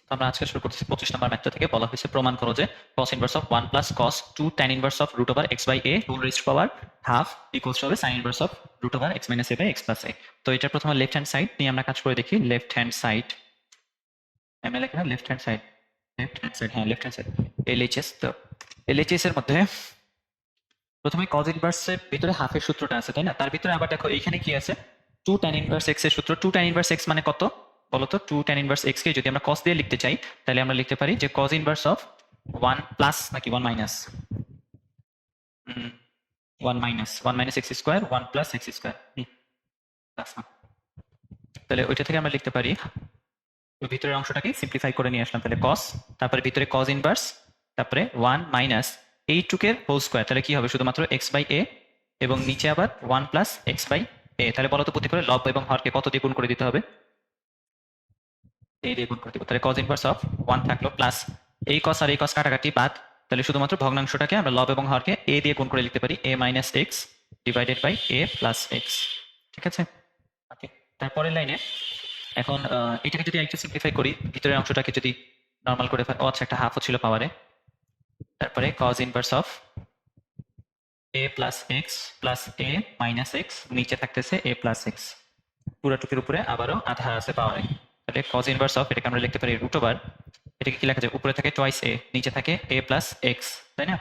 তো আমরা আজকে শুরু করতেছি 25 নম্বর ম্যাথটা থেকে। বলা হয়েছে প্রমাণ করো যে cos inverse of 1 plus cos 2 tan inverse of root over x by a whole raised power half equals হবে sin inverse of root over x minus a by x plus a। তো এটা প্রথমে লেফট হ্যান্ড সাইড নিয়ে আমরা কাজ করে দেখি। Left hand side ML এখানে লেফট হ্যান্ড সাইড হ্যাঁ লেফট হ্যান্ড সাইড এলএইচএস। তো এলএইচএস এর মধ্যে প্রথমে cos ইনভার্সের ভিতরে হাফের সূত্রটা আছে, তাই না? তার ভিতরে আবার দেখো এইখানে কি আছে, 2 tan ইনভার্স x এর সূত্র। 2 tan ইনভার্স x মানে কত বলো তো? 2 tan ইনভার্স x কে যদি আমরা cos দিয়ে লিখতে চাই তাহলে আমরা লিখতে পারি যে cos ইনভার্স অফ 1 প্লাস নাকি 1 minus 1 minus x square 1 plus x square plus না। তাহলে ওইটা থেকে আমরা লিখতে পারি, ওই ভিতরের অংশটাকে সিম্পলিফাই করে নিয়ে আসলাম। তাহলে cos, তারপরে ভিতরে cos ইনভার্স, তারপরে 1 মাইনাস এইটুকের হোল স্কয়ার, তাহলে কি হবে? শুধুমাত্র x বাই a, এবং নিচে আবার 1 প্লাস x বাই a। তাহলে বলো তো প্রতি করে লব এবং হরকে কত দিয়ে গুণ করে দিতে হবে? a দিয়ে গুণ করে দিব। তাহলে cos ইনভার্স অফ 1 থাকলো প্লাস এই cos আর এই cos কাটাকাটি বাদ, তাহলে শুধুমাত্র ভগ্নাংশটাকে আমরা লব এবং হরকে a দিয়ে গুণ করে লিখতে পারি a minus x divided by a plus x। ঠিক আছে, ওকে। তারপরের লাইনে এখন এটাকে যদি একটু সিম্পলিফাই করি, ভিতরের অংশটাকে যদি নরমাল করে ও আচ্ছা একটা হাফও ছিল পাওয়ারে, তারপরে cos inverse of a plus x plus a minus x, নিচে থাকতেছে a প্লাস x, পুরোটুকুর উপরে আবারও আধা আছে পাওয়ারে। তাহলে cos ইনভার্স অফ এটাকে আমরা লিখতে পারি রুট ওভার, এটাকে কি লেখা যায়? উপরে থাকে টোয়াইস a, নিচে থাকে a প্লাস x, তাই না?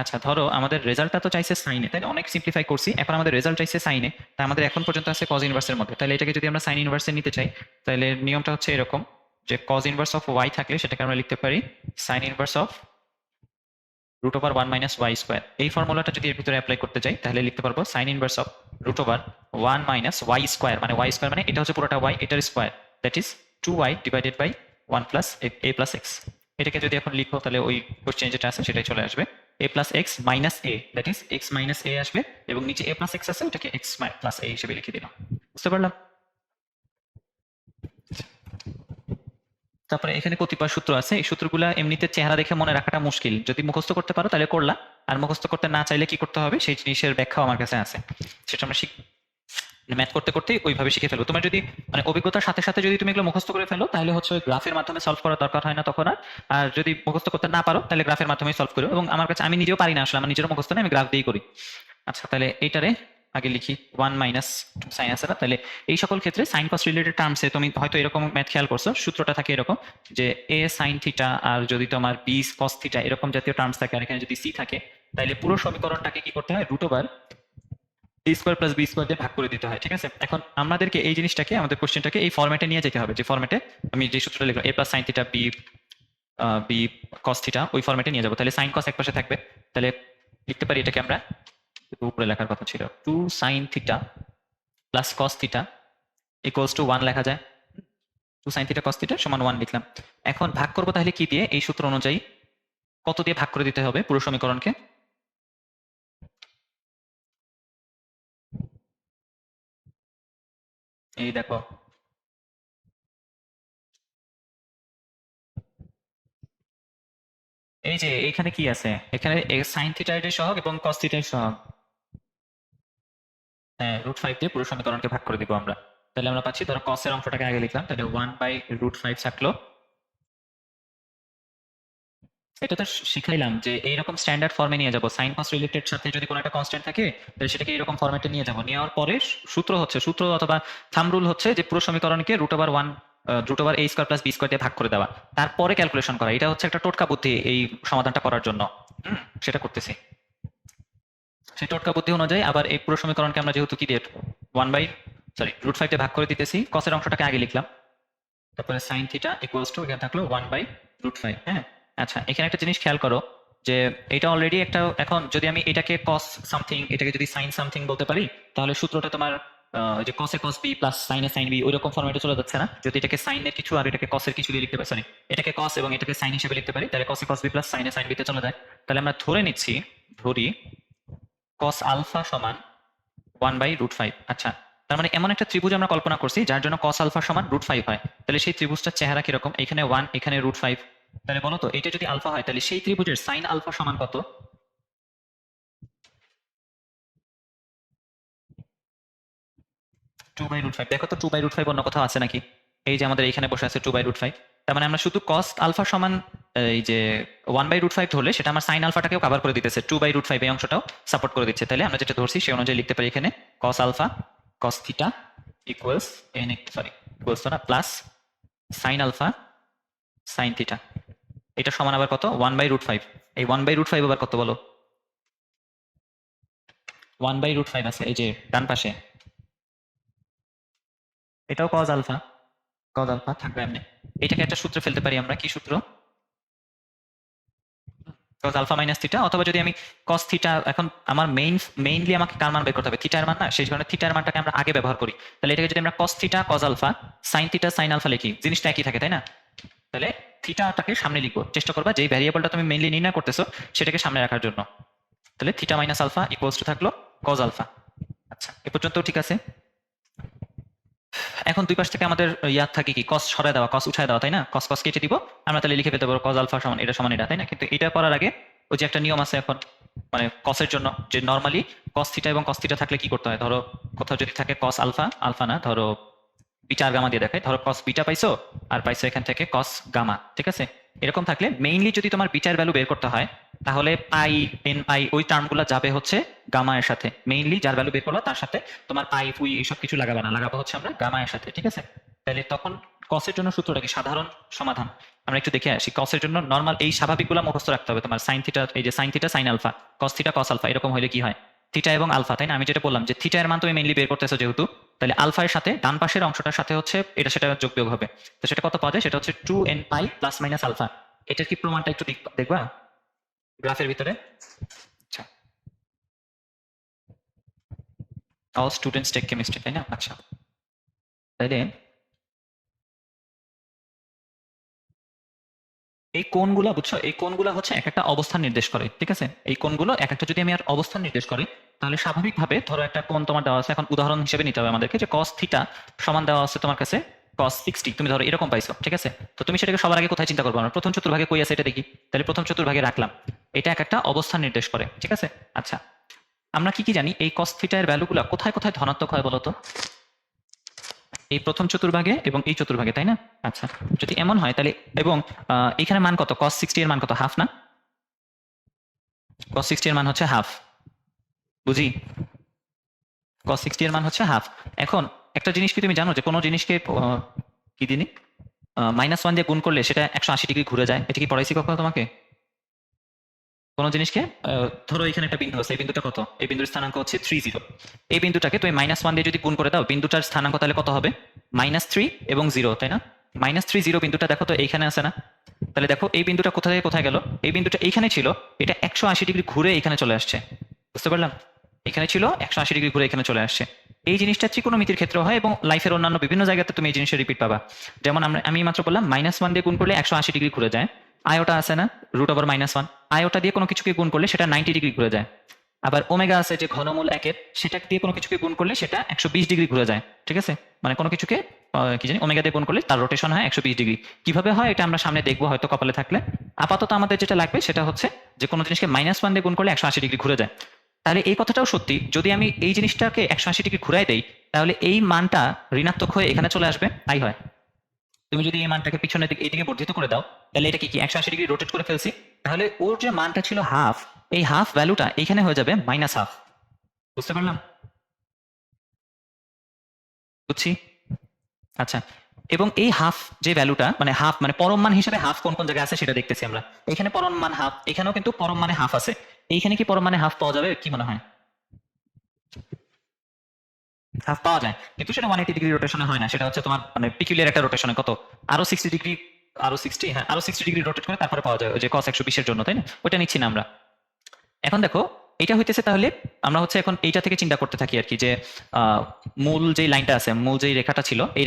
আচ্ছা ধরো আমাদের রেজাল্টটা তো চাইছে সাইনে, তাই না? অনেক সিম্পলিফাই করছি, এখন আমাদের রেজাল্ট চাইছে সাইনে, তাই আমাদের এখন পর্যন্ত আছে cos ইনভার্সের মধ্যে। তাহলে এটাকে যদি আমরা সাইন ইনভার্সে নিতে চাই তাহলে নিয়মটা হচ্ছে এরকম যে cos ইনভার্স অফ y থাকলে সেটাকে আমরা লিখতে পারি sine inverse of root over 1 minus Y square. এই ফর্মুলাটা যদি এর ভিতরে অ্যাপ্লাই করতে চাই তাহলে লিখতে পারবো sine inverse of root over 1 minus Y square, মানে ওয়াই স্কোয়ার মানে এটা হচ্ছে পুরোটা ওয়াই, এটার square, that is 2y divided by 1 plus a plus x। এটাকে যদি এখন লিখো তাহলে ওই কোশ্চেন যেটা আছে সেটাই চলে আসবে, a plus x minus a, that is x minus a আসবে, এবং নিচে a প্লাস x আছে ওটাকে x প্লাস a হিসেবে লিখে দিলাম। বুঝতে পারলাম? তারপরে এখানে কতিপয় সূত্র আছে, এই সূত্রগুলো এমনিতে চেহারা দেখে মনে রাখাটা মুশকিল, যদি মুখস্থ করতে পারো তাহলে করলা, আর মুখস্থ করতে না চাইলে কি করতে হবে সেই জিনিসের ব্যাখ্যাও আমার কাছে আছে, সেটা আমরা ম্যাথ করতে করতে ওইভাবে শিখে ফেলবো। তোমার যদি মানে অভিজ্ঞতার সাথে সাথে যদি তুমি এগুলো মুখস্থ করে ফেলো তাহলে হচ্ছে ওই গ্রাফের মাধ্যমে সলভ করার দরকার হয় না তখন আর। আর যদি মুখস্থ করতে না পারো তাহলে গ্রাফের মাধ্যমে সলভ করো, এবং আমার কাছে আমি নিজেও পারি না আসলে, আমার নিজেরও মুখস্থ নেই, আমি গ্রাফ দিয়েই করি। আচ্ছা তাহলে এইটারে আগে লিখি 1 মাইনাস সাইন আছে না, তাহলে এই সকল ক্ষেত্রে সাইন কস রিলেটেড টার্মসে তুমি হয়তো এরকম ম্যাথ খেয়াল করছো, সূত্রটা থাকে এরকম যে a সাইন থিটা আর যদি তোমার b কস থিটা এরকম জাতীয় টার্মস থাকে, আর এখানে যদি c থাকে তাহলে পুরো সমীকরণটাকে কি করতে হয়? Root over a square plus b square দিয়ে ভাগ করে দিতে হয়। ঠিক আছে, এখন আমাদেরকে এই জিনিসটাকে আমাদের কোশ্চেনটাকে এই ফরম্যাটে নিয়ে যেতে হবে, যে ফরম্যাটে আমি যে সূত্রটা লিখলাম a plus sine theta b cos theta, ওই ফরম্যাটে নিয়ে যাবো। তাহলে সাইন কস এক পাশে থাকবে, তাহলে লিখতে পারি এটাকে আমরা, উপরে লেখার কথা ছিল 2 sine theta plus cos theta equals to 1 লেখা যায়। 2 সাইন থিটা কস থিটা সমান 1 লিখলাম। এখন ভাগ করবো তাহলে কি দিয়ে? এই সূত্র অনুযায়ী কত দিয়ে ভাগ করে দিতে হবে পুরো সমীকরণকে? এই দেখো, এই যে এইখানে কি আছে, এখানে সাইন থিটা এর সহগ এবং কস থিটা এর সহগ, হ্যাঁ √5 দিয়ে পুরো সমীকরণকে ভাগ করে দিব আমরা। তাহলে আমরা পাচ্ছি, ধরো cos এর অংশটাকে আগে লিখলাম, তাহলে 1/√5 থাকলো। এটা তো শিখাইলাম যে এইরকম স্ট্যান্ডার্ড ফর্মে নিয়ে যাব, সাইন কস রিলেটেড সাথে যদি কোনো একটা কনস্ট্যান্ট থাকে তাহলে সেটাকে এরকম ফরম্যাটে নিয়ে যাব। নেওয়ার পরে সূত্র অথবা থাম্ব রুল হচ্ছে যে পুরো সমীকরণকে √1 a square plus b square দিয়ে ভাগ করে দেওয়া, তারপরে ক্যালকুলেশন করা। এটা হচ্ছে একটা টোটকা বুদ্ধি এই সমাধানটা করার জন্য, সেটা করতেছি। সেই টোটকা বুদ্ধি অনুযায়ী আবার এই পুরো সমীকরণকে আমরা যেহেতু কি দিয়ে √5 দিয়ে ভাগ করে দিতেছি, কসের অংশটাকে আগে লিখলাম, তারপরে সাইন থিটা ইকুয়ালস টু এখানে থাকলো 1/√5। হ্যাঁ, আচ্ছা এখানে একটা জিনিস খেয়াল করো যে এটা অলরেডি একটা, এখন যদি আমি এটাকে কস সামথিং এটাকে যদি সাইন সামথিং বলতে পারি তাহলে সূত্রটা তোমার যে কসে কস বি প্লাস সাইনে সাইন বি ওই রকম ফরম্যাটে চলে যাচ্ছে না। যদি এটাকে সাইনের কিছু আর এটাকে কসের কিছু দিয়ে লিখতে পারি, সরি এটাকে কস এবং এটাকে সাইন হিসেবে লিখতে পারি, তাহলে কসে কস বি প্লাস সাইনে সাইন বিতে চলে যায়। তাহলে আমরা ধরি কস আলফা সমান 1/√5। আচ্ছা, তার মানে এমন একটা ত্রিভুজ আমরা কল্পনা করছি যার জন্য cos আলফা সমান √5 হয়। তাহলে সেই ত্রিভুজটার চেহারা কিরকম? এখানে 1, এখানে √5। তাহলে বলো তো এটা যদি আলফা হয় তাহলে সেই ত্রিভুজের সাইন আলফা সমান কত? 2/√5। দেখো তো 2/√5 অন্য কোথাও আছে নাকি? এই যে আমাদের এখানে বসে আছে 2/√5, তার মানে আমরা শুধু কস আলফা সমান এই যে 1/√5 ধরলে সেটা আমার সাইন আলফাটাকেও কভার করে দিতেছে, 2/√5 এই অংশটাও সাপোর্ট করে দিচ্ছে। তাহলে আমরা যেটা ধরছি সেই অনুযায়ী লিখতে পারি এখানে cos alpha cos theta equals equals না plus sine alpha sine theta. এটা সমান আবার কত 1/√5। এই 1/√5 আবার কত বলো? 1/√5 আছে এই যে ডান পাশে, এটাও কজ আলফা থাকবে এমনি। এটাকে একটা সূত্রে ফেলতে পারি আমরা, কি সূত্র? কজ আলফা মাইনাস থিটা, অথবা যদি আমি কস থিটা, এখন আমার মেইনলি আমাকে কার মান বের করতে হবে? থিটার মান না, সেই কারণে থিটার মানটাকে আমরা আগে ব্যবহার করি। তাহলে এটাকে যদি আমরা cos theta cos alpha sine theta sine alpha লিখি, জিনিসটা একই থাকে তাই না? তাহলে থিটাটাকে সামনে লিখবো, চেষ্টা করবা যেই ভ্যারিয়েবলটা তুমি মেইনলি নির্ণয় করতেছো সেটাকে সামনে রাখার জন্য। তাহলে theta minus alpha equals to থাকলো কজ আলফা। আচ্ছা, এ পর্যন্ত ঠিক আছে। এখন দুই পাশ থেকে আমাদের ইয়াদ থাকে কি, কস সরায় দেওয়া, কস উঠায় দেওয়া তাই না? কস কস কেটে দিব, আমরা তাহলে লিখে পেতে পারবো কজ আলফা সমান এটা সমান এটা তাই না? কিন্তু এটা করার আগে ওই যে একটা নিয়ম আছে এখন, মানে কসের জন্য, যে নর্মালি কস থিটা এবং কস থিটা থাকলে কি করতে হয়? ধরো কোথাও যদি থাকে কস আলফা, আলফা না, ধরো বিটা আর গামা দিয়ে দেখায়, ধরো কস বিটা পাইছো আর পাইছো এখান থেকে কস গামা, ঠিক আছে? এরকম থাকলে মেইনলি যদি তোমার বিটার ভ্যালু বের করতে হয় তাহলে পাই এন পাই ওই টার্মগুলো যাবে হচ্ছে গামা এর সাথে। মেইনলি যার ভ্যালু বের করলো তার সাথে তোমার পাই ফুই এইসব কিছু লাগাবে না, লাগাবো হচ্ছে আমরা গামা এর সাথে, ঠিক আছে? তাহলে তখন কসের জন্য সূত্রটা কি? সাধারণ সমাধান আমরা একটু দেখে আসি। কসের জন্য নর্মাল এই স্বাভাবিকগুলো মুখস্থ রাখতে হবে তোমার। সাইন থিটা, এই যে sine theta sine alpha, cos theta cos alpha, এরকম হলে কি হয়? থিটা এবং আলফা তাই না? আমি যেটা বললাম যে থিটা এর মান তুমি মেইনলি বের করতেছো যেহেতু, তাহলে আলফা এর সাথে ডান পাশের অংশটার সাথে হচ্ছে এটা সেটা যোগ বিয়োগ হবে। তো সেটা কত পাওয়া যায়? সেটা হচ্ছে 2n পাই প্লাস মাইনাস আলফা। এটার কি প্রমাণটা একটু দেখবা গ্রাফের ভিতরে? আচ্ছা, অল স্টুডেন্টস টেক কেমিস্ট্রি তাই না? আচ্ছা, তাইলে এই কোণগুলো বুঝছো, এই কোণগুলো হচ্ছে এক একটা অবস্থান নির্দেশ করে, ঠিক আছে? এই কোণগুলো এক একটা যদি আমি আর অবস্থান নির্দেশ করি তাহলে স্বাভাবিকভাবে ধরো একটা কোণ তোমার দেওয়া আছে, এখন উদাহরণ হিসেবে নিতে হবে আমাদেরকে, যে কস থিটা সমান দেওয়া আছে তোমার কাছে কস 60, তুমি ধরো এরকম পাইছো, ঠিক আছে? তো তুমি সেটাকে সবার আগে কোথায় চিন্তা করবো? আমরা প্রথম চতুর্ভাগে কই আছে এটা দেখি, তাহলে প্রথম চতুর্ভাগে রাখলাম। এটা এক একটা অবস্থান নির্দেশ করে, ঠিক আছে? আচ্ছা, আমরা কি কি জানি এই কস থিটা এর ভ্যালুগুলো কোথায় কোথায় ধনাত্মক হয় বলতো? এই প্রথম চতুর্ভাগে এবং এই চতুর্ভাগে তাই না? আচ্ছা, যদি এমন হয় তাহলে, এবং এখানে মান কত? cos 60 এর মান কত? হাফ না? cos 60 এর মান হচ্ছে হাফ, বুঝি? cos 60 এর মান হচ্ছে হাফ। এখন একটা জিনিস কি তুমি জানো যে কোনো জিনিসকে কি দিনই -1 দিয়ে গুণ করলে সেটা 180 ডিগ্রি ঘুরে যায়? এটা কি পড়াইছি কখনো তোমাকে? কোনো জিনিসকে ধরো এখানে একটা বিন্দু আছে, এই বিন্দুটা কত? এই বিন্দুর স্থানাঙ্ক হচ্ছে 30। এই বিন্দুটাকে তুমি -1 দিয়ে যদি গুণ করে দাও, বিন্দুটার স্থানাঙ্ক তাহলে কত হবে? -3 এবং 0 তাই না? -3 0 বিন্দুটা দেখো তো এইখানে আছে না? তাহলে দেখো এই বিন্দুটা কোথা থেকে কোথায় গেল? এই বিন্দুটা এইখানে ছিল, এটা 180 ডিগ্রি ঘুরে এখানে চলে আসছে, বুঝতে পারলাম? এখানে ছিল 180 ডিগ্রি ঘুরে এখানে চলে আসছে। এই জিনিসটা ত্রিকোণমিতির ক্ষেত্রেও হয় এবং লাইফের অন্যান্য বিভিন্ন জায়গাতে তুমি এই জিনিসটা রিপিট পাবা। যেমন আমি মাত্র বললাম -1 দিয়ে গুণ করলে 180 ডিগ্রি ঘুরে যায়। আয়োটা আছে না, √1, আয়োটা দিয়ে কোনো কিছুকে গুণ করলে সেটা 90 ডিগ্রি ঘুরে যায়। আবার ওমেগা আছে যে ঘনমূল একের, সেটা দিয়ে কোনো কিছুকে গুণ করলে সেটা 120 ডিগ্রি ঘুরে যায়, ঠিক আছে? মানে কোনো কিছুকে কি জানি ওমেগা দিয়ে গুণ করলে তার রোটেশন হয় 120 ডিগ্রি। কিভাবে হয় এটা আমরা সামনে দেখবো হয়তো কপালে থাকলে। আপাতত আমাদের যেটা লাগবে সেটা হচ্ছে যে কোনো জিনিসকে -1 দিয়ে গুণ করলে 180 ডিগ্রি ঘুরে যায়। তাহলে এই কথাটাও সত্যি, যদি আমি এই জিনিসটাকে 180 ডিগ্রি ঘুরাই দেই তাহলে এই মানটা ঋণাত্মক হয়ে এখানে চলে আসবে, তাই হয়। তুমি যদি এই মানটাকে পিছনের দিকে এইদিকে বর্ধিত করে দাও তাহলে এটা কি 180 ডিগ্রি রোটেট করে ফেলছি, তাহলে ওর যে মানটা ছিল হাফ, এই হাফ ভ্যালুটা এখানে হয়ে যাবে -হাফ। বুঝতে পারলাম? বুঝছি। আচ্ছা, এবং এই হাফ যে ভ্যালুটা, মানে হাফ মানে পরম মান হিসেবে হাফ কোন কোন জায়গায় আছে সেটা দেখতেছি আমরা। এখানে পরম মান হাফ, এখানেও কিন্তু পরম মানে হাফ আছে। এইখানে কি পরম মানে হাফ পাওয়া যাবে কি মনে হয়? হাফ পাওয়া যায়, কিন্তু সেটা 180 ডিগ্রি রোটেশনে হয় না, সেটা হচ্ছে তোমার মানে পিকুলিয়ার একটা রোটেশনে কত আরো 60 ডিগ্রি, আরো 60, হ্যাঁ আরো 60 ডিগ্রি রোটেট করে তারপরে পাওয়া যায় ওই যে cos 120 এর জন্য, তাই না? ওটা নিচ্ছি না আমরা। এখন দেখো এটা হইতেছে, তাহলে আমরা হচ্ছে এখন এইটা থেকে চিন্তা করতে থাকি আর কি, যে মূল যেই লাইনটা আছে, মূল যেই রেখাটা ছিল, এই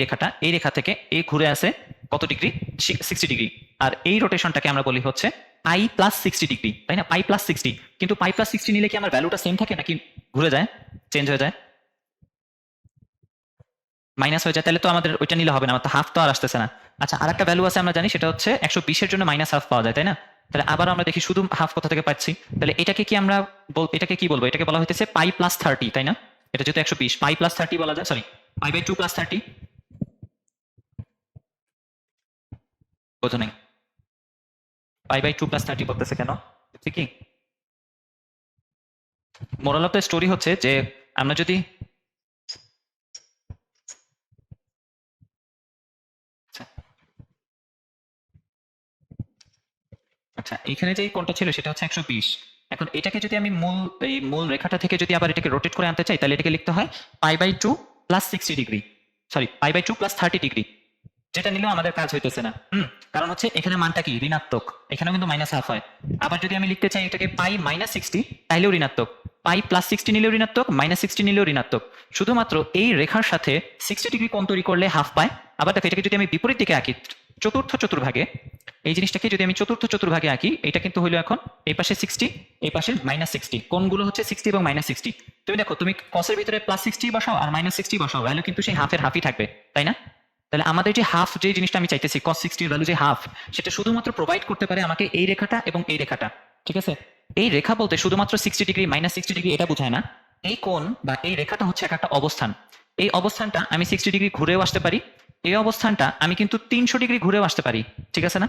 রেখা থেকে এই ঘুরে আসে কত ডিগ্রি? 60 ডিগ্রি। আর এই রোটেশনটাকে আমরা বলি হচ্ছে পাই প্লাস 60 ডিগ্রি, তাই না? পাই প্লাস 60। কিন্তু পাই প্লাস 60 নিলে কি আমার ভ্যালুটা সেম থাকে নাকি ঘুরে যায়, চেঞ্জ হয়ে যায়, মাইনাস হয়ে যায়? তাহলে তো আমাদের ওইটা নিলে হবে না, আমার তো হাফ তো আর আসতেছে না। আচ্ছা, আর একটা ভ্যালু আছে আমরা জানি, সেটা হচ্ছে 120 এর জন্য -হাফ পাওয়া যায়, তাই না? তাহলে আবার আমরা দেখি শুধু হাফ কোথা থেকে পাচ্ছি। তাহলে এটাকে কি আমরা এটাকে কি বলবো? এটাকে বলা হইতেছে পাই প্লাস 30, তাই না? এটা যেহেতু 120, পাই প্লাস 30 বলা যায়, সরি পাই বাই 2 প্লাস 30। বোঝো নাই? π/2 + 30 করতেছে কেন? বুঝছি কি? মোরাল অফ দ্য স্টোরি হচ্ছে যে আমরা যদি আচ্ছা আচ্ছা এখানে যে কোণটা ছিল সেটা হচ্ছে 120। এখন এটাকে যদি আমি মূল রেখাটা থেকে যদি আবার এটাকে রোটেট করে আনতে চাই তাহলে এটাকে লিখতে হয় π/2 + 60 ডিগ্রি, সরি π/2 + 30 ডিগ্রি, যেটা নিলেও আমাদের কাজ হইতেছে না। কারণ হচ্ছে এখানে মানটা কি ঋণাত্মক, এখানেও কিন্তু -1/2 হয়। আবার যদি আমি লিখতে চাই এটাকে π-60 তাইলেও ঋণাত্মক, π+60 নিলেও ঋণাত্মক, -60 নিলেও ঋণাত্মক। শুধুমাত্র এই রেখার সাথে 60 ডিগ্রি কোণ তৈরি করলে হাফ পায়। আবার দেখো এটাকে যদি আমি বিপরীত দিকে আঁকি, চতুর্থ চতুর্ভাগে, এই জিনিসটাকে যদি আমি চতুর্থ চতুর্ভাগে আঁকি, এটা কিন্তু হইলো এখন এই পাশে 60, এই পাশে -60, কোণগুলো হচ্ছে 60 এবং -60। তুমি দেখো তুমি কসের ভিতরে +60 বসাও আর -60 বসাও, ভ্যালু কিন্তু সেই হাফের হাফই থাকবে, তাই না? তাহলে আমাদের যে হাফ, যে জিনিসটা আমি চাইতেছি cos 60 এর ভ্যালু যে হাফ, সেটা শুধুমাত্র প্রোভাইড করতে পারে আমাকে এই রেখাটা এবং এই রেখাটা। ঠিক আছে? এই রেখা বলতে শুধুমাত্র 60 ডিগ্রি -60 ডিগ্রি এটা বোঝায় না। এই কোণ বা এই রেখাটা হচ্ছে একটা অবস্থান। এই অবস্থানটা আমি 60 ডিগ্রি ঘুরেও আসতে পারি, এই অবস্থানটা আমি কিন্তু 300 ডিগ্রি ঘুরেও আসতে পারি। ঠিক আছে না?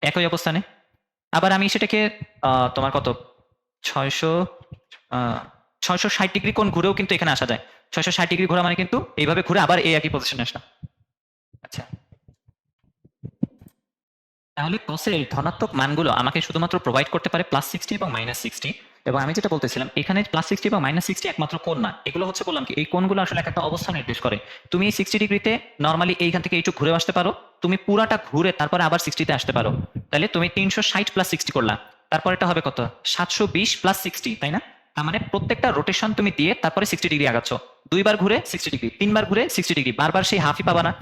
একই অবস্থানে। আবার আমি সেটাকে তোমার কত 600 660 ডিগ্রি কোণ ঘুরেও কিন্তু এখানে আসা যায়। 660 ডিগ্রি ঘোরা মানে কিন্তু এইভাবে ঘুরে আবার এই একই পজিশনে আসা। আচ্ছা, তাহলে cos-এর ধনাত্মক মানগুলো আমাকে শুধুমাত্র প্রোভাইড করতে পারে +60 এবং -60। এবং আমি যেটা বলতেছিলাম এখানে +60 এবং -60 একমাত্র কোণ না, এগুলো হচ্ছে বললাম কি এই কোণগুলো আসলে একটা অবস্থান নির্দেশ করে। তুমি এই 60 ডিগ্রিতে নর্মালি এইখান থেকে এইটুকু ঘুরে আসতে পারো, তুমি পুরাটা ঘুরে তারপরে আবার 60 তে আসতে পারো। তাহলে তুমি 360 + 60 করলা, তারপর এটা হবে কত 720 + 60, তাই না? তার মানে প্রত্যেকটা রোটেশন তুমি দিয়ে তারপরে 60 ডিগ্রি আগাচ্ছ, দুইবার ঘুরে 60 ডিগ্রি, তিনবার ঘুরে 60 ডিগ্রি, বারবার সেই হাফই পাবা না।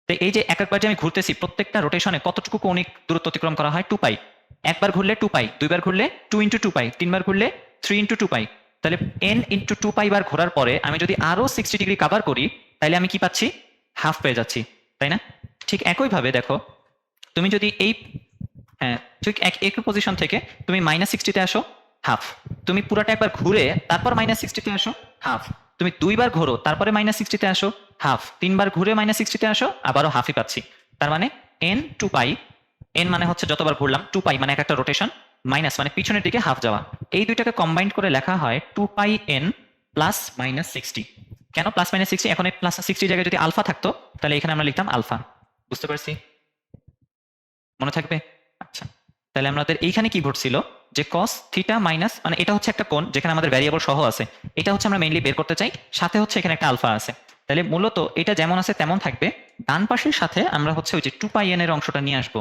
তো এই যে এক একবার যে আমি ঘুরতেছি প্রত্যেকটা রোটেশনে কতটুকু কৌণিক দূরত্ব অতিক্রম করা হয় 2π। একবার ঘুরলে 2π, দুইবার ঘুরলে 2 × 2π, তিনবার ঘুরলে 3 × 2π। তাহলে n × 2π বার ঘোরার পরে আমি যদি আরো 60 ডিগ্রি কভার করি তাহলে আমি কি পাচ্ছি, হাফ পেয়ে যাচ্ছি, তাই না? ঠিক একইভাবে দেখো তুমি যদি এই হ্যাঁ ঠিক একই পজিশন থেকে তুমি -60 তে আসো, হাফ। তুমি পুরাটা একবার ঘুরে তারপর -60 তে আসো, হাফ। তুমি দুইবার ঘোরো তারপরে -60 তে আসো, হাফ। তিনবার ঘুরে -60 তে আসো, আবারও হাফই পাচ্ছি। তার মানে n 2π, n মানে হচ্ছে যতবার ঘুরলাম, 2π মানে এক একটা রোটেশন, মাইনাস মানে পিছনের দিকে হাফ যাওয়া। এই দুইটাকে কম্বাইন্ড করে লেখা হয় 2πn +- 60। কেন +-60? এখন এই +60 জায়গায় যদি আলফা থাকতো তাহলে এখানে আমরা লিখতাম আলফা। বুঝতে পারছি? মনে থাকবে? আচ্ছা, তাহলে আমাদের এইখানে কি ঘটছিল যে cos থিটা মাইনাস, মানে এটা হচ্ছে একটা কোণ যেখানে আমাদের ভ্যারিয়েবল সহ আছে, এটা হচ্ছে আমরা মেইনলি বের করতে চাই, সাথে হচ্ছে এখানে একটা আলফা আছে। তাহলে মূলত এটা যেমন আছে তেমন থাকবে, ডান পাশের সাথে আমরা হচ্ছে ওই যে 2πn এর অংশটা নিয়ে আসবো।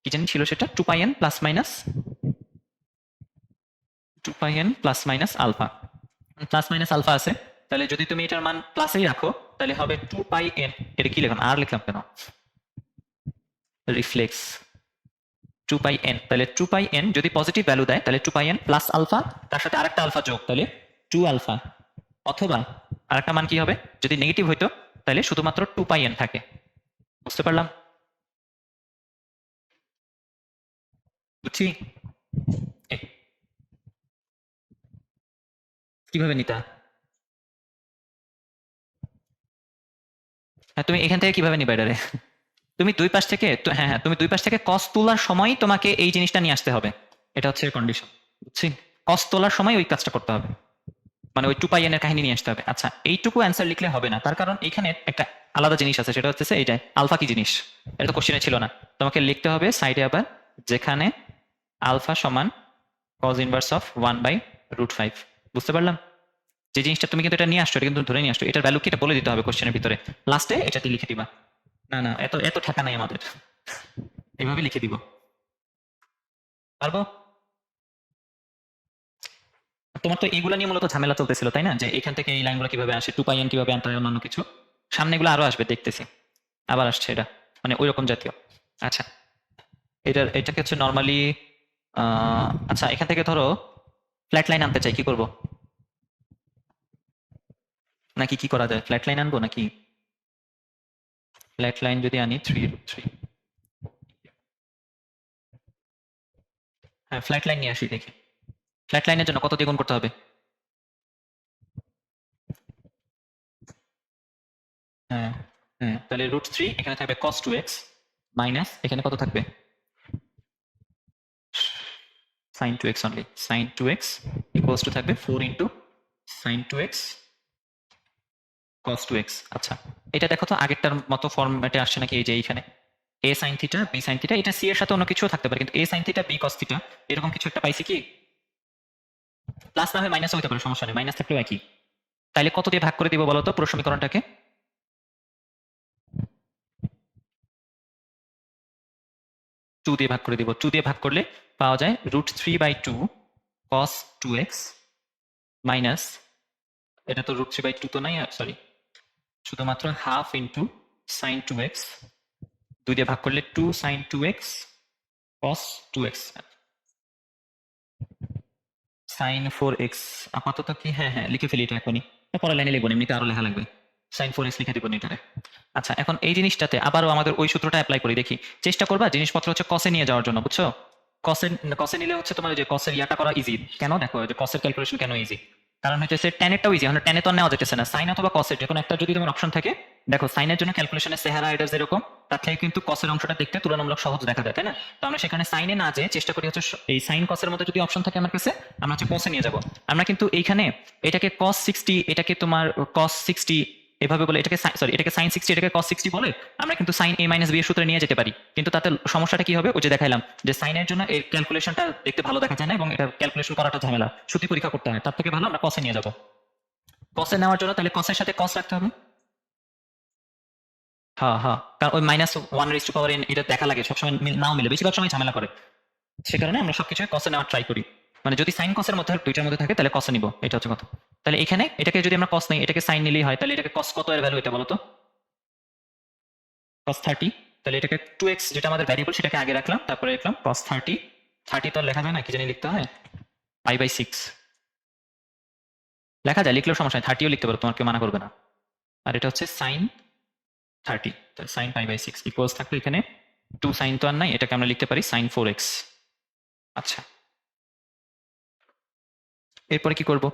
কি জানি ছিল সেটা, 2πn plus minus alpha, plus minus alpha আছে। তাহলে যদি তুমি এটার মান প্লাসেই রাখো তাহলে হবে 2πn, এটা কি লিখলাম, আর লিখলাম কেন, রিফ্লেক্স 2πn। তাহলে 2πn যদি পজিটিভ ভ্যালু দেয় তাহলে 2πn প্লাস আলফা, তার সাথে আরেকটা আলফা যোগ, তাহলে 2 আলফা। অথবা আরেকটা মান কি হবে, যদি নেগেটিভ হইতো তাহলে শুধুমাত্র 2πn থাকে। বুঝতে পারলাম? বুঝছি? কিভাবে নিতা? হ্যাঁ তুমি এখান থেকে কিভাবে নিবা এটারে? তুমি দুই পাশ থেকে হ্যাঁ হ্যাঁ তুমি দুই পাশ থেকে কস তোলার সময় তোমাকে এই জিনিসটা নিয়ে আসতে হবে। এটা হচ্ছে কন্ডিশন। বুঝছি? কস তোলার সময় ওই কাজটা করতে হবে, মানে ওই 2πn এর কাহিনী নিয়ে আসতে হবে। আচ্ছা, এইটুকু অ্যান্সার লিখলে হবে না, তার কারণ এখানে একটা আলাদা জিনিস আছে, সেটা হচ্ছে এইটাই আলফা কি জিনিস, এটা তো কোশ্চেনে ছিল না। তোমাকে লিখতে হবে সাইডে আবার, যেখানে আলফা সমান cos ইনভার্স অফ 1/√5। বুঝতে পারলাম? যে জিনিসটা তুমি কিন্তু এটা নিয়ে আসছো, এটা কিন্তু ধরে নিয়ে আসছো, এটার ভ্যালু কি এটা বলে দিতে হবে কোশ্চেনের ভিতরে, লাস্টে এটাতে লিখে দিবা। না না, এত এত ঠেকা নাই আমাদের, এইভাবে লিখে দিব। পারবো? তোমার তো এইগুলা নিয়ে মূলত ঝামেলা চলতেছিল, তাই না? যে এখান থেকে এই লাইনগুলো কিভাবে আসে, 2πn কিভাবে আনতে হয়, অন্যান্য কিছু সামনে এগুলো আরো আসবে দেখতেছি, আবার আসছে এটা, মানে ওই রকম জাতীয়। আচ্ছা, এটাকে হচ্ছে নর্মালি আচ্ছা এখান থেকে ধরো ফ্ল্যাট লাইন আনতে চাই, কি করব? নাকি কি করা যায়, ফ্ল্যাট লাইন আনবো নাকি? ফ্ল্যাট লাইন যদি আনি 3√3, হ্যাঁ ফ্ল্যাট লাইন নিয়ে আসি দেখি। ফ্ল্যাট লাইনের জন্য কত দিয়ে গুণ করতে হবে? হ্যাঁ হ্যাঁ, তাহলে √3, এখানে থাকবে cos 2x, মাইনাস এখানে কত থাকবে, sin 2x only, sin 2x equals two থাকবে 4 into sin 2x cos 2x। আচ্ছা, এটা দেখো তো আগেরটার মতো ফর্মেটে আসছে নাকি, এই যে এইখানে a sin theta b sin theta, এটা c এর সাথে অন্য কিছুও থাকতে পারে, কিন্তু a sin theta b cos theta এরকম কিছু একটা পাইছি কি, প্লাস না হয়ে মাইনাস হতে পারে, সমস্যা নেই, মাইনাস থাকলেও একই। তাইলে কত দিয়ে ভাগ করে দিব বলো তো পুরো সমীকরণটাকে, 2 দিয়ে ভাগ করে দিব। 2 দিয়ে ভাগ করলে পাওয়া যায় √3/2 cos 2x মাইনাস, এটা তো √3/2 তো নাই, সরি, শুধুমাত্র হাফ ইন্টু sin 2x, 2 দিয়ে ভাগ করলে 2 sin 2x cos 2x sin 4x। আপাতত কি, হ্যাঁ হ্যাঁ লিখে ফেলি এটা এখনই, পরের লাইনে লিখবো, এমনিতে আরো লেখা লাগবে, sin 4x লিখে দিব এটারে। আচ্ছা, এখন এই জিনিসটাতে আবারও আমাদের ওই সূত্রটা অ্যাপ্লাই করি, দেখি, চেষ্টা করবা জিনিসপত্র হচ্ছে কসে নিয়ে যাওয়ার জন্য, বুঝছো, কসে নিলে হচ্ছে তোমার ওই যে কসের ইয়াটা করা ইজি, কেন দেখো যে কসের ক্যালকুলেশন কেন ইজি, কারণ হচ্ছে ট্যানেরটাও ইজি, মানে ট্যানে তো আর নেওয়া যেতেছে না, সাইন অথবা কসের যে কোনো একটা যদি তোমার অপশন থাকে, দেখো সাইনের জন্য ক্যালকুলেশনের চেহারা এটা যেরকম, তার থেকে কিন্তু কসের অংশটা দেখতে তুলনামূলক সহজ দেখা যায়, তাই না? তো আমরা সেখানে সাইনে না যেয়ে চেষ্টা করি হচ্ছে এই সাইন কসের মধ্যে যদি অপশন থাকে আমার কাছে, আমরা হচ্ছে কসে নিয়ে যাব। আমরা কিন্তু এইখানে এটাকে cos 60, এটাকে তোমার cos 60 এভাবে বলে, এটাকে সরি এটাকে sin 60, এটাকে cos 60 বলে আমরা কিন্তু sin a - b এর সূত্রে নিয়ে যেতে পারি, কিন্তু তাতে সমস্যাটা কি হবে, ওই যে দেখাইলাম যে সাইনের জন্য এর ক্যালকুলেশনটা দেখতে ভালো দেখা যায় না, এবং এটা ক্যালকুলেশন করাটা ঝামেলা, সত্যি পরীক্ষা করতে হয়, তার থেকে ভালো আমরা কসে নিয়ে যাব। কসে নেওয়ার জন্য তাহলে কসের সাথে কস রাখতে হবে, হ্যাঁ হ্যাঁ, কারণ ওই -1n এটা দেখা লাগে সবসময় নাও মিলে, বেশিরভাগ সময় ঝামেলা করে, সে কারণে আমরা সবকিছু কসে নেওয়ার ট্রাই করি, মানে যদি সাইন কসের মধ্যে দুইটার মধ্যে থাকে তাহলে কসে নিব, এটা হচ্ছে কথা। তাহলে এখানে এটাকে যদি আমরা কস নেই, এটাকে সাইন নিলেই হয়, তাহলে এটাকে কস কত এর ভ্যালু, এটা বলো তো, cos 30, তাহলে এটাকে 2x যেটা আমাদের ভ্যারিয়েবল সেটাকে আগে রাখলাম, তারপরে লিখলাম cos 30, 30 তো আর লেখা যায় না, কি জানি লিখতে হয়, π/6 লেখা যায়, লিখলেও সমস্যা নেই, 30ও লিখতে পারো, তোমার কেউ মানা করবে না। আর এটা হচ্ছে sin 30, তাহলে sin π/6 ইকুয়ালস থাকলো এখানে 2 sin তো আর নাই, এটাকে আমরা লিখতে পারি sin 4x। আচ্ছা, এরপরে কি করব,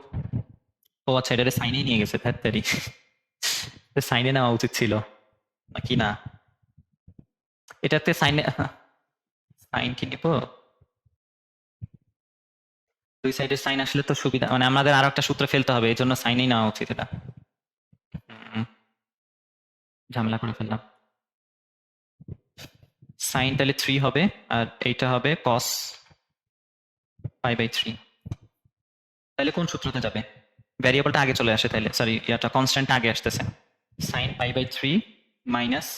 ও আচ্ছা, এটারে সাইনেই নিয়ে গেছে, ধ্যাত্তেরি, সাইনে নেওয়া উচিত ছিল নাকি না, এটাতে সাইনে, সাইন কি নিব, দুই সাইডে সাইন আসলে তো সুবিধা, মানে আমাদের আরো একটা সূত্র ফেলতে হবে, এই জন্য সাইনেই নেওয়া উচিত, এটা ঝামেলা করে ফেললাম। সাইন তাহলে 3 হবে, আর এইটা হবে cos π/3, তাহলে কোন সূত্রতে যাবে, ভ্যারিয়েবলটা আগে চলে আসে, তাহলে সরি এটা কনস্ট্যান্ট আগে আসতেছে, sin π/3 minus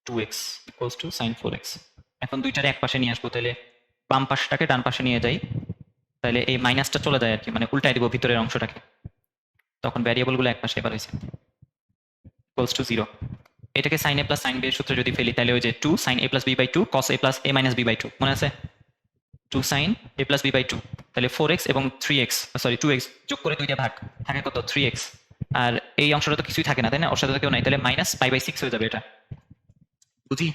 2x equals to sin 4x। এখন দুইটারে এক পাশে নিয়ে আসবো, তাহলে বাম পাশটাকে ডান পাশে নিয়ে যাই, তাহলে এই মাইনাসটা চলে যায় আর কি, মানে উল্টাই দিব ভিতরের অংশটাকে, তখন ভ্যারিয়েবল গুলো এক পাশে এবার হয়েছে, ইকুয়ালস টু 0। এটাকে sin a plus sin b এর সূত্রে যদি ফেলি, তাহলে ওই যে 2 sin a plus b/2 cos a plus a minus b/2, মনে আছে, 2 sin a প্লাস b/2, তাহলে 4x এবং 3x, সরি 2x যোগ করে দুইটা ভাগ থাকে কত, 3x, আর এই অংশটা তো কিছুই থাকে না, তাই না, ওর সাথে তো কেউ নাই, তাহলে মাইনাস π/6 হয়ে যাবে, এটা বুঝি,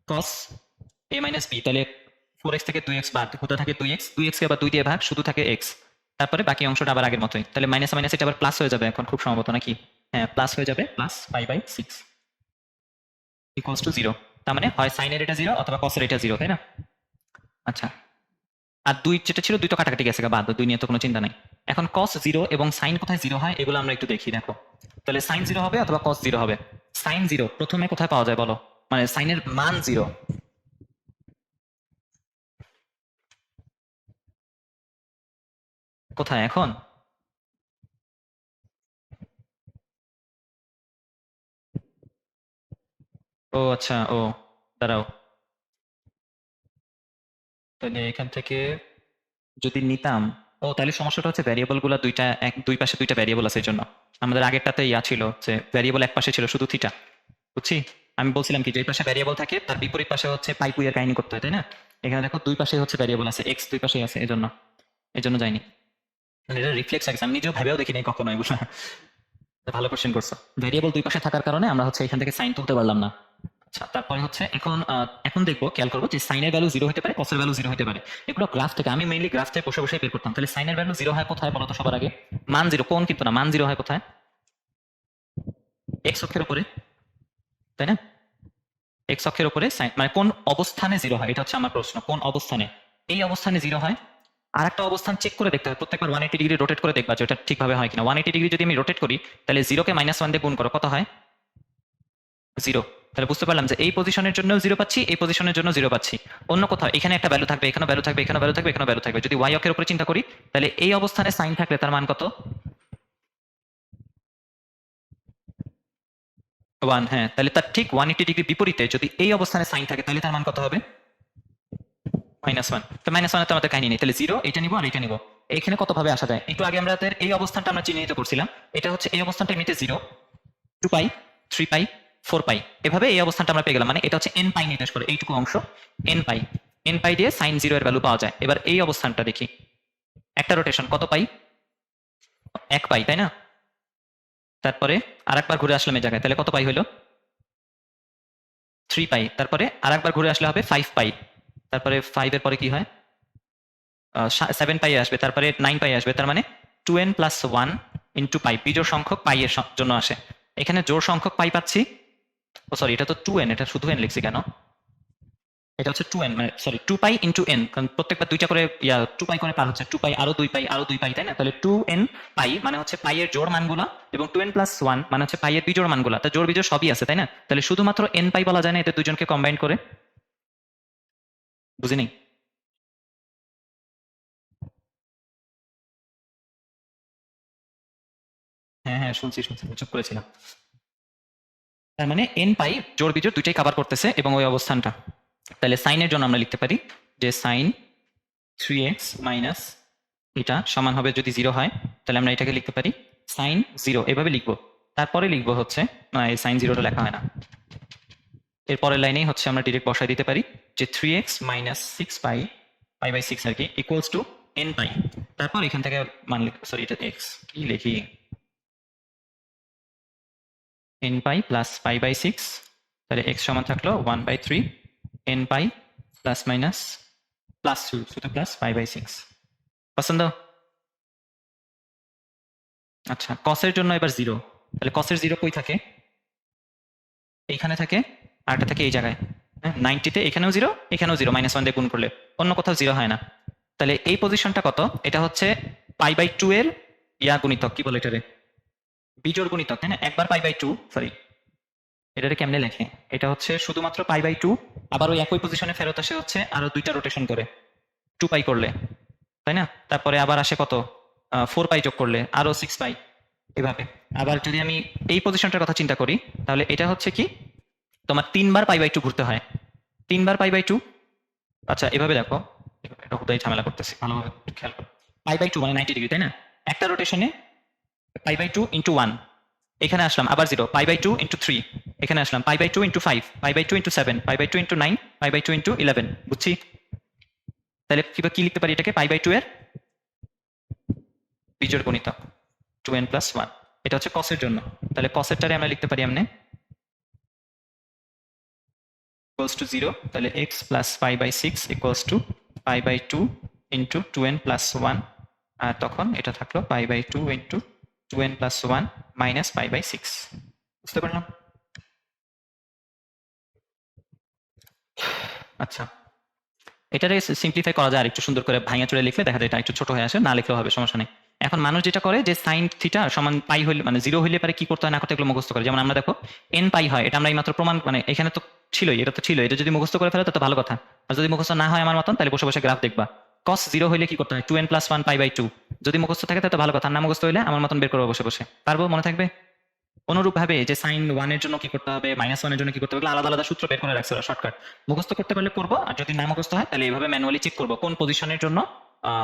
cos a মাইনাস b, তাহলে 4x থেকে 2x বাদ, কোথা থাকে 2x, 2x কে আবার 2 দিয়ে ভাগ, শুধু থাকে x, তারপরে বাকি অংশটা আবার আগের মতোই, তাহলে মাইনাস মাইনাস এটা আবার প্লাস হয়ে যাবে এখন খুব সম্ভবত, নাকি, হ্যাঁ প্লাস হয়ে যাবে, প্লাস π/6 ইকুয়ালস টু 0, তার মানে হয় সাইনের এটা 0 অথবা কসের এটা 0, তাই না? আচ্ছা, আর 2 যেটা ছিল 2 তো কাটাকাটি গেছে, বাদ, 2 নিয়ে তো কোনো চিন্তা নাই। এখন cos 0 এবং সাইন কোথায় 0 হয় এগুলো আমরা একটু দেখি, দেখো, তাহলে সাইন 0 হবে অথবা cos 0 হবে। সাইন 0 প্রথমে কোথায় পাওয়া যায় বলো, মানে সাইনের মান 0 কোথায় এখন, ও আচ্ছা, ও দাঁড়াও, তাহলে এখান থেকে যদি নিতাম, ও তাহলে সমস্যাটা হচ্ছে ভ্যারিয়েবল গুলো দুইটা, দুই পাশে দুইটা ভ্যারিয়েবল আছে, এই জন্য আমাদের আগেরটাতে ইয়া ছিল যে ভ্যারিয়েবল এক পাশে ছিল শুধু থিটা, বুঝছি, আমি বলছিলাম কি যে এই পাশে ভ্যারিয়েবল থাকে তার বিপরীত পাশে হচ্ছে পাইপুইয়ের কাহিনী করতে হয়, তাই না? এখানে দেখো দুই পাশে হচ্ছে ভ্যারিয়েবল আছে, এক্স দুই পাশে আছে, এই জন্য যায়নি, মানে এটা রিফ্লেক্স আছে, আমি নিজেও ভেবেও দেখিনি কখনো এগুলো, ভালো কোশ্চেন করছো, ভ্যারিয়েবল দুই পাশে থাকার কারণে আমরা হচ্ছে এখান থেকে সাইন তুলতে পারলাম না। আচ্ছা, তারপরে হচ্ছে এখন দেখবো, খেয়াল করবো যে সাইনের ভ্যালু 0 হতে পারে, কসের ভ্যালু 0 হতে পারে, এগুলো গ্রাফ থেকে, আমি মেইনলি গ্রাফ থেকে বসে বসে বের করতাম। তাহলে সাইনের ভ্যালু 0 হয় কোথায় বলো তো সবার আগে, মান 0, কোন কিন্তু না, মান 0 হয় কোথায়, এক্স অক্ষের উপরে, তাই না? এক্স অক্ষের উপরে সাইন মানে কোন অবস্থানে 0 হয়, এটা হচ্ছে আমার প্রশ্ন। কোন অবস্থানে? এই অবস্থানে 0 হয়। আর একটা অবস্থান চেক করে দেখতে হবে, প্রত্যেকবার 180 ডিগ্রি রোটেট করে দেখবা যে ওটা ঠিকভাবে হয় কিনা। 180 ডিগ্রি যদি আমি রোটেট করি তাহলে 0 কে -1 দিয়ে গুণ করো, কত হয়? 0। তাহলে বুঝতে পারলাম যে এই পজিশনের জন্য 0 পাচ্ছি, এই পজিশনের জন্য 0 পাচ্ছি। অন্য কোথাও এখানে একটা ভ্যালু থাকবে, এখানে ভ্যালু থাকবে, এখানে ভ্যালু থাকবে, এখানে ভ্যালু থাকবে। যদি y অক্ষের উপরে চিন্তা করি তাহলে এই অবস্থানে সাইন থাকলে তার মান কত? 1। হ্যাঁ, তাহলে তার ঠিক 180 ডিগ্রি বিপরীতে যদি এই অবস্থানে সাইন থাকে তাহলে তার মান কত হবে? -1। তো -1 তো আমাদের কাহিনী নেই, তাহলে 0 এটা নিব আর এটা নিব। এখানে কত ভাবে আসা যায়? একটু আগে আমাদের এই অবস্থানটা আমরা চিহ্নিত করছিলাম, এটা হচ্ছে এই অবস্থানটা এমনিতে 0, 2 পাই, 3 পাই, 4 পাই, এভাবে এই অবস্থানটা আমরা পেয়ে গেলাম। মানে এটা হচ্ছে n পাই নির্দেশ করে, এইটুকু অংশ n পাই দিয়ে সাইন 0 এর ভ্যালু পাওয়া যায়। এবার এই অবস্থানটা দেখি, একটা রোটেশন কত পাই? 1 পাই, তাই না? তারপরে আরেকবার ঘুরে আসলাম এই জায়গায়, তাহলে কত পাই হলো? 3 পাই। তারপরে আরেকবার ঘুরে আসলে হবে 5 পাই। তারপরে 5 এর পরে কি হয়? 7 পাই আসবে, তারপরে 9 পাই আসবে। তার মানে 2n প্লাস 1 ইন্টু পাই, বিজোড় সংখ্যক পাই এর জন্য আসে। এখানে জোড় সংখ্যক পাই পাচ্ছি। ও সরি, এটা তো 2n, এটা শুধু n লিখছি কেন? এটা হচ্ছে 2n, মানে সরি 2 পাই ইন্টু n, কারণ প্রত্যেকবার দুইটা করে 2 পাই করে পার হচ্ছে, 2 পাই আরো 2 পাই আরো 2 পাই, তাই না? তাহলে 2n পাই মানে হচ্ছে পাই এর জোড় মানগুলা, এবং 2n প্লাস 1 মানে হচ্ছে পাই এর বিজোড় মানগুলা। তা জোড় বিজোড় সবই আছে, তাই না? তাহলে শুধুমাত্র n পাই বলা যায় না এদের দুজনকে কম্বাইন করে? বুঝিনি? হ্যাঁ হ্যাঁ, শুনছি শুনছি, চুপ করেছিলাম। তার মানে n পাই জোড় বিজোড় দুইটাই কভার করতেছে এবং ওই অবস্থানটা। তাহলে সাইনের জন্য আমরা লিখতে পারি যে সাইন 3x মাইনাস এটা সমান হবে, যদি 0 হয় তাহলে আমরা এটাকে লিখতে পারি সাইন 0, এভাবে লিখবো। তারপরে লিখবো হচ্ছে, না এই সাইন 0টা লেখা হয় না, এর পরের লাইনেই হচ্ছে আমরা ডিরেক্ট বসায় দিতে পারি যে 3x minus 6 pi, pi by 6 আর কি, ইকুয়ালস টু n পাই। তারপর এখান থেকে মান লিখতে, সরি এটা x, কি লিখি, n pi plus pi by 6, তাহলে x সমান থাকলো 1/3 n pi plus minus plus 2, শুধু প্লাস পাই বাই 6। পছন্দ? আচ্ছা, কসের জন্য এবার 0, তাহলে কসের 0 কই থাকে? এইখানে থাকে, আর একটা থাকে এই জায়গায়। হ্যাঁ, 90-তে এখানেও 0, এখানেও 0, -1 দিয়ে গুণ করলে অন্য কোথাও 0 হয় না। তাহলে এই পজিশনটা কত? এটা হচ্ছে পাই বাই 2 এর গুণিতক, কি বলে এটারে, বিজোড় গুণিতক, তাই না? একবার পাই বাই 2, সরি এটারে কেমনে লেখে, এটা হচ্ছে শুধুমাত্র পাই বাই 2, আবার ওই একই পজিশনে ফেরত আসে হচ্ছে আরো দুইটা রোটেশন করে 2 পাই করলে, তাই না? তারপরে আবার আসে কত, 4 পাই যোগ করলে আরো 6 পাই, এভাবে। আবার যদি আমি এই পজিশনটার কথা চিন্তা করি তাহলে এটা হচ্ছে কি, তোমার 3 বার পাই বাই 2 ঘুরতে হয়, 3 বার পাই বাই 2। আচ্ছা এভাবে দেখো, এটা হুদাই ঝামেলা করতেছি, ভালোভাবে খেয়াল করো। পাই বাই 2 মানে 90 ডিগ্রি, তাই না? একটা রোটেশনে পাই বাই 2 ইন্টু 1, এখানে আসলাম আবার 0, পাই বাই 2 ইন্টু 3, এখানে আসলাম pi by 2 into 5, pi by 2 into 7, pi by 2 into 9, pi by 2 into 11, বুঝছি? তাহলে কি লিখতে পারি এটাকে, পাই বাই 2 এর বিজোড় গুণিতক 2n প্লাস 1, এটা হচ্ছে কসের জন্য। তাহলে কসেরটারে আমরা লিখতে পারি এমনি ইকুয়ালস টু 0, তাহলে x plus pi by 6 equals to pi by 2 into 2n plus 1, আর তখন এটা থাকলো pi by 2 into 2n plus 1 minus pi by 6। বুঝতে পারলাম? আচ্ছা, এটারে সিম্পলিফাই করা যায় আর একটু সুন্দর করে ভাঙা চড়ে লিখলে দেখা যায় এটা একটু ছোট হয়ে আসে, না লিখলেও হবে, সমস্যা নেই। এখন মানুষ যেটা করে যে সাইন থিটা সমান পাই হইলে, মানে 0 হইলে পারে কি করতে হয় না করতে, এগুলো মুখস্থ করে। যেমন আমরা দেখো n পাই হয়, এটা আমরা এই মাত্র প্রমাণ, মানে এখানে তো ছিলই, এটা তো ছিল, এটা যদি মুখস্থ করে ফেলে তো ভালো কথা। আর যদি মুখস্থ না হয় আমার মতন, তাহলে বসে বসে গ্রাফ দেখবা। cos 0 হইলে কি করতে হয়, 2n প্লাস 1 পাই বাই 2, যদি মুখস্থ থাকে তাহলে তো ভালো কথা, না মুখস্থ হইলে আমার মতন বের করবো বসে বসে, পারবো, মনে থাকবে? অনুরূপভাবে যে সাইন 1 এর জন্য কি করতে হবে, -1 এর জন্য কি করতে হবে, আলাদা আলাদা সূত্র বের করে রাখছে শর্টকাট, মুখস্থ করতে পারলে করবো, আর যদি না মুখস্থ হয় তাহলে এইভাবে ম্যানুয়ালি চেক করবো কোন পজিশনের জন্য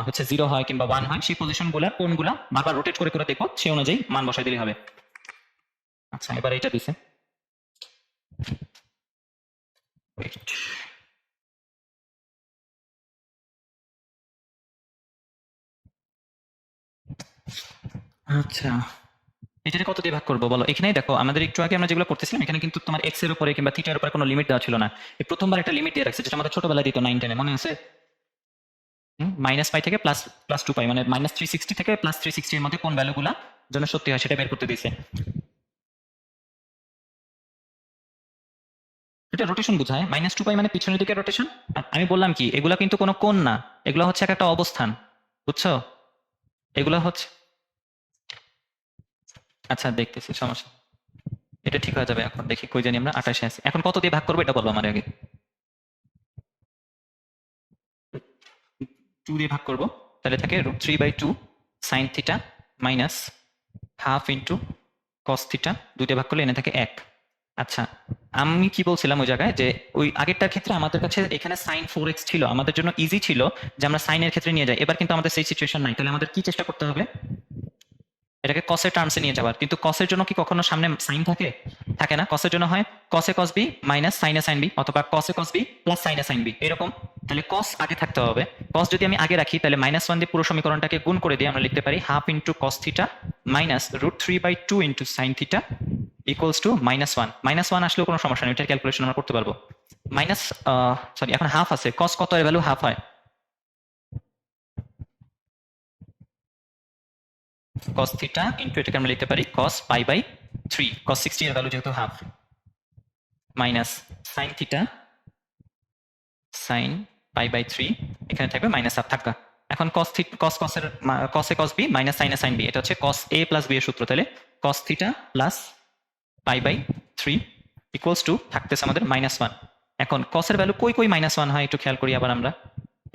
হচ্ছে 0 হয় কিংবা 1 হয়, সেই পজিশন গুলা কোনগুলা বারবার রোটেট করে করে দেখবো, সেই অনুযায়ী মান বসাই দিলে হবে। আচ্ছা এবার এটা দিছে, আচ্ছা এটাকে কত দিয়ে ভাগ করবো বলো? এখানেই দেখো আমাদের একটু আগে আমরা যেগুলো করতেছিলাম, এখানে কিন্তু তোমার এক্স এর উপরে কিংবা থিটার উপরে কোনো লিমিট দেওয়া ছিল না। এই প্রথমবার একটা লিমিট দিয়ে রাখছে, যেটা আমাদের ছোটবেলায় দিত 9-10-এ, মনে আছে? মাইনাস পাই থেকে প্লাস প্লাস 2 পাই, মানে -360 থেকে +360 এর মধ্যে কোন ভ্যালুগুলা যেন সত্যি হয় সেটা বের করতে দিয়েছে। এটা রোটেশন বোঝায়, -2π মানে পিছনের দিকে রোটেশন। আমি বললাম কি এগুলা কিন্তু কোনো কোণ না, এগুলো হচ্ছে একটা অবস্থান, বুঝছো? এগুলো হচ্ছে, আচ্ছা দেখতেছি, সমস্যা, এটা ঠিক হয়ে যাবে। এখন দেখি কই জানি আমরা 28-এ আছি। এখন কত দিয়ে ভাগ করবো এটা বলো আমার আগে। 2 দিয়ে ভাগ করবো, তাহলে থাকে √3/2 sin theta minus half into cos theta, 2 দিয়ে ভাগ করলে এনে থাকে 1। আচ্ছা, আমি কি বলছিলাম ওই জায়গায় যে ওই আগেরটার ক্ষেত্রে আমাদের কাছে এখানে sin 4x ছিল, আমাদের জন্য ইজি ছিল যে আমরা সাইনের ক্ষেত্রে নিয়ে যাই। এবার কিন্তু আমাদের সেই সিচুয়েশন নাই, তাহলে আমাদের কি চেষ্টা করতে হবে, এটাকে কসের টার্মসে নিয়ে যাওয়ার। কিন্তু কসের জন্য কি কখনো সামনে সাইন থাকে? থাকে না। কসের জন্য হয় কসে কস বি মাইনাস সাইনে সাইন বি, অথবা কসে কস বি প্লাস সাইনে সাইন বি, এরকম। তাহলে কস আগে থাকতে হবে। কস যদি আমি আগে রাখি তাহলে -1 দিয়ে পুরো সমীকরণটাকে গুণ করে দিয়ে আমরা লিখতে পারি half into cos theta minus √3/2 into sine theta equals to -1। -1 আসলেও কোনো সমস্যা নেই, এটার ক্যালকুলেশন আমরা করতে পারবো। মাইনাস, সরি, এখন হাফ আছে, কস কত এর ভ্যালু হাফ হয়, cos থিটা ইন্টু এটাকে আমরা লিখতে পারি cos π/3, cos 60 এর ভ্যালু যেহেতু half, minus sine theta sine π/3, এখানে থাকবে মাইনাস হাফ থাকা। এখন cos এর cos এ cos b মাইনাস সাইনে সাইন b, এটা হচ্ছে cos a প্লাস b এর সূত্র। তাহলে cos theta plus π/3 equals to থাকতেছে আমাদের -1। এখন cos এর ভ্যালু কই কই -1 হয় একটু খেয়াল করি আবার আমরা।